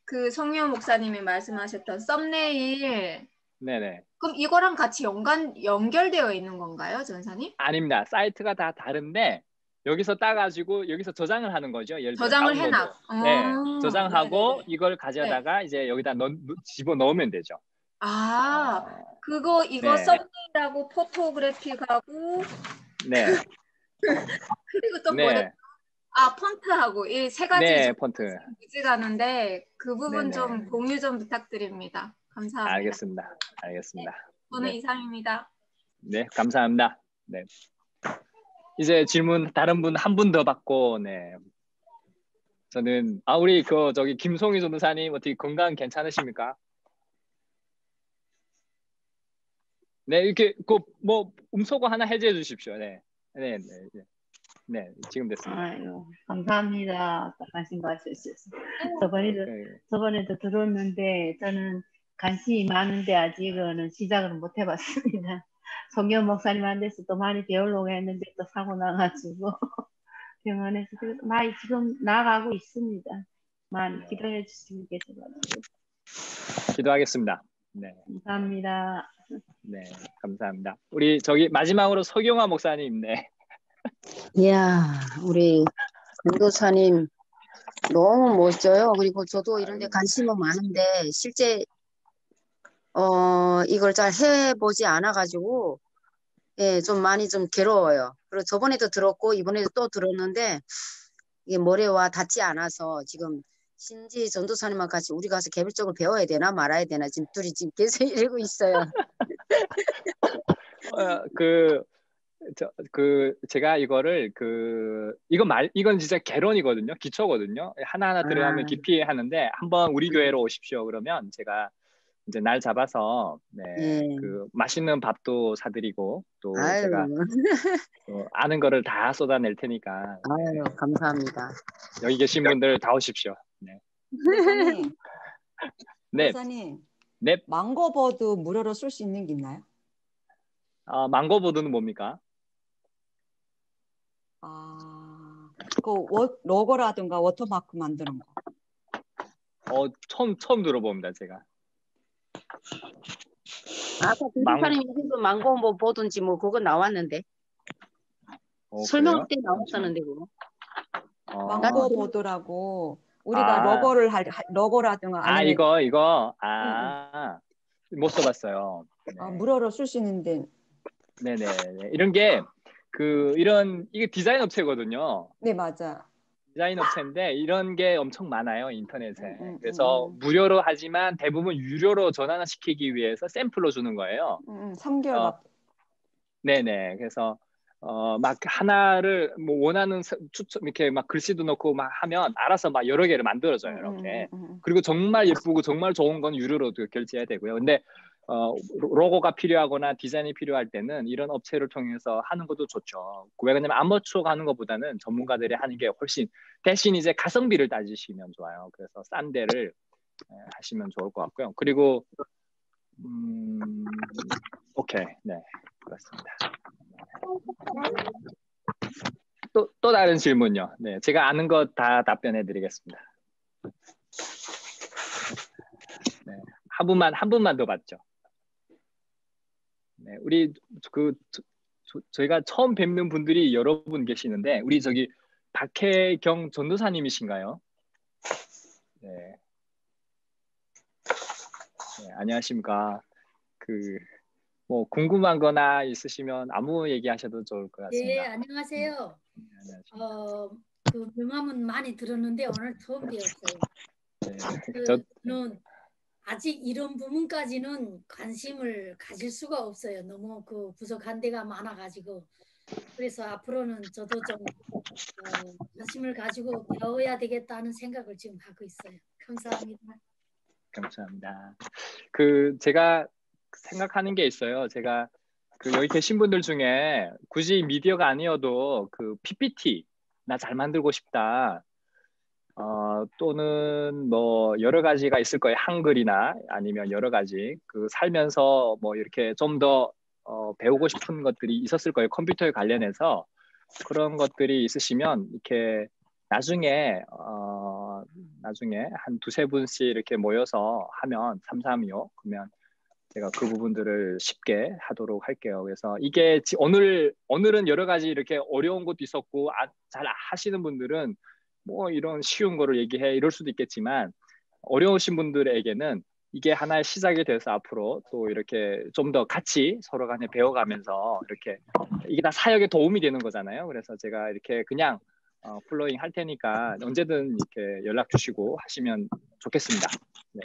그 성현 목사님이 말씀하셨던 썸네일. 네네. 그럼 이거랑 같이 연결되어 있는 건가요, 전사님? 아닙니다. 사이트가 다 다른데 여기서 따가지고 여기서 저장을 하는 거죠. 예를 들어 저장을 다운로드. 해놔. 네, 저장하고 네네네. 이걸 가져다가 이제 여기다 집어 넣으면 되죠. 이거 네. 썸네일하고 포토그래픽하고 네. 그리고 또 네. 뭐였죠? 폰트하고 이 세 가지 네, 좀 폰트. 가는데 그 부분 네네. 좀 공유 좀 부탁드립니다. 감사합니다. 알겠습니다. 저는 네. 이상입니다. 네, 감사합니다. 네. 이제 질문 다른 분 한 분 더 받고, 네. 저는 우리 저기 김송희 전도사님 어떻게 건강 괜찮으십니까? 네, 이렇게 뭐 음소거 하나 해제해 주십시오. 네. 네, 지금 됐습니다. 아유, 감사합니다. 관심 가져주셔서. 저번에도 들었는데 저는 관심이 많은데 아직은 시작을 못 해봤습니다. 성경 목사님한테서도 많이 배우려고 했는데 또 사고 나가지고 병원에서 지금 나가고 있습니다. 많이 기도해 주시면 계셔가지고. 기도하겠습니다. 네. 감사합니다. 네, 감사합니다. 우리 저기 마지막으로 서경화 목사님, 네. 이야, 우리 전도사님 너무 멋져요. 그리고 저도 이런 데 관심은 많은데 실제 이걸 잘 해보지 않아가지고 좀 많이 좀 괴로워요. 그리고 저번에도 들었고 이번에도 또 들었는데 이게 머리와 닿지 않아서 지금 신지 전도사님과 같이 우리 가서 개별적으로 배워야 되나 말아야 되나 지금 둘이 지금 계속 이러고 있어요. 제가 이거를 이건 진짜 개론이거든요. 기초거든요. 하나하나 들어가면 깊이 하는데 한번 우리 교회로 오십시오. 그러면 제가 이제 날 잡아서 그 맛있는 밥도 사드리고 또 제가 아는 거를 다 쏟아낼 테니까. 아유, 감사합니다. 여기 계신 분들 다 오십시오. 네. 목사님, 네. 목사님, 네. 망고버드 무료로 쓸 수 있는 게 있나요? 망고보드는 뭡니까? 로고라든가 워터마크 만드는 거. 처음 들어봅니다, 제가. 아까 전도사님이 망고 뭐 보든지 뭐 그거 나왔는데 설명할 때 나왔었는데 그거. 망고보드라고 우리가 로고라든가 이거 못 써봤어요. 네. 무료로 쓸 수 있는데. 네네. 이런 게 이게 디자인 업체거든요. 네, 맞아. 디자인 업체인데 이런 게 엄청 많아요, 인터넷에. 그래서 무료로 하지만 대부분 유료로 전환시키기 위해서 샘플로 주는 거예요. 3개월. 네네. 그래서 막 하나를 뭐 원하는 이렇게 막 글씨도 넣고 막 하면 알아서 막 여러 개를 만들어줘요, 이렇게. 그리고 정말 예쁘고 정말 좋은 건 유료로 결제해야 되고요. 근데 로고가 필요하거나 디자인이 필요할 때는 이런 업체를 통해서 하는 것도 좋죠. 왜냐면 아마추어가 하는 것보다는 전문가들이 하는 게 훨씬 대신 이제 가성비를 따지시면 좋아요. 그래서 싼 데를 하시면 좋을 것 같고요. 그리고 오케이, 네, 그렇습니다. 또 다른 질문요. 네, 제가 아는 거 다 답변해 드리겠습니다. 한 분만 더 받죠. 네, 우리 저희가 처음 뵙는 분들이 여러 분 계시는데 우리 저기 박혜경 전도사님이신가요? 네. 네, 안녕하십니까. 뭐 궁금한 거나 있으시면 아무 얘기하셔도 좋을 것 같습니다. 예, 안녕하세요. 그 명함은 많이 들었는데 오늘 처음 배웠어요. 네, 저는 아직 이런 부분까지는 관심을 가질 수가 없어요. 너무 그 부족한 데가 많아가지고. 그래서 앞으로는 저도 좀 관심을 가지고 배워야 되겠다는 생각을 지금 하고 있어요. 감사합니다. 감사합니다. 제가 생각하는 게 있어요. 제가 여기 계신 분들 중에 굳이 미디어가 아니어도 PPT 나 잘 만들고 싶다. 또는 뭐 여러 가지가 있을 거예요. 한글이나 아니면 여러 가지 살면서 뭐 이렇게 좀 더 배우고 싶은 것들이 있었을 거예요. 컴퓨터에 관련해서 그런 것들이 있으시면 이렇게 나중에 한 두세 분씩 이렇게 모여서 하면 332호 그러면 제가 그 부분들을 쉽게 하도록 할게요. 그래서 이게 오늘은 여러 가지 이렇게 어려운 것도 있었고 잘 하시는 분들은 뭐 이런 쉬운 거를 얘기해 이럴 수도 있겠지만 어려우신 분들에게는 이게 하나의 시작이 돼서 앞으로 또 이렇게 좀 더 같이 서로 간에 배워가면서 이렇게 이게 다 사역에 도움이 되는 거잖아요. 그래서 제가 이렇게 그냥 플로잉 할 테니까 언제든 이렇게 연락 주시고 하시면 좋겠습니다. 네.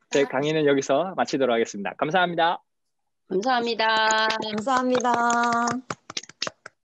제 강의는 여기서 마치도록 하겠습니다. 감사합니다. 감사합니다. 감사합니다.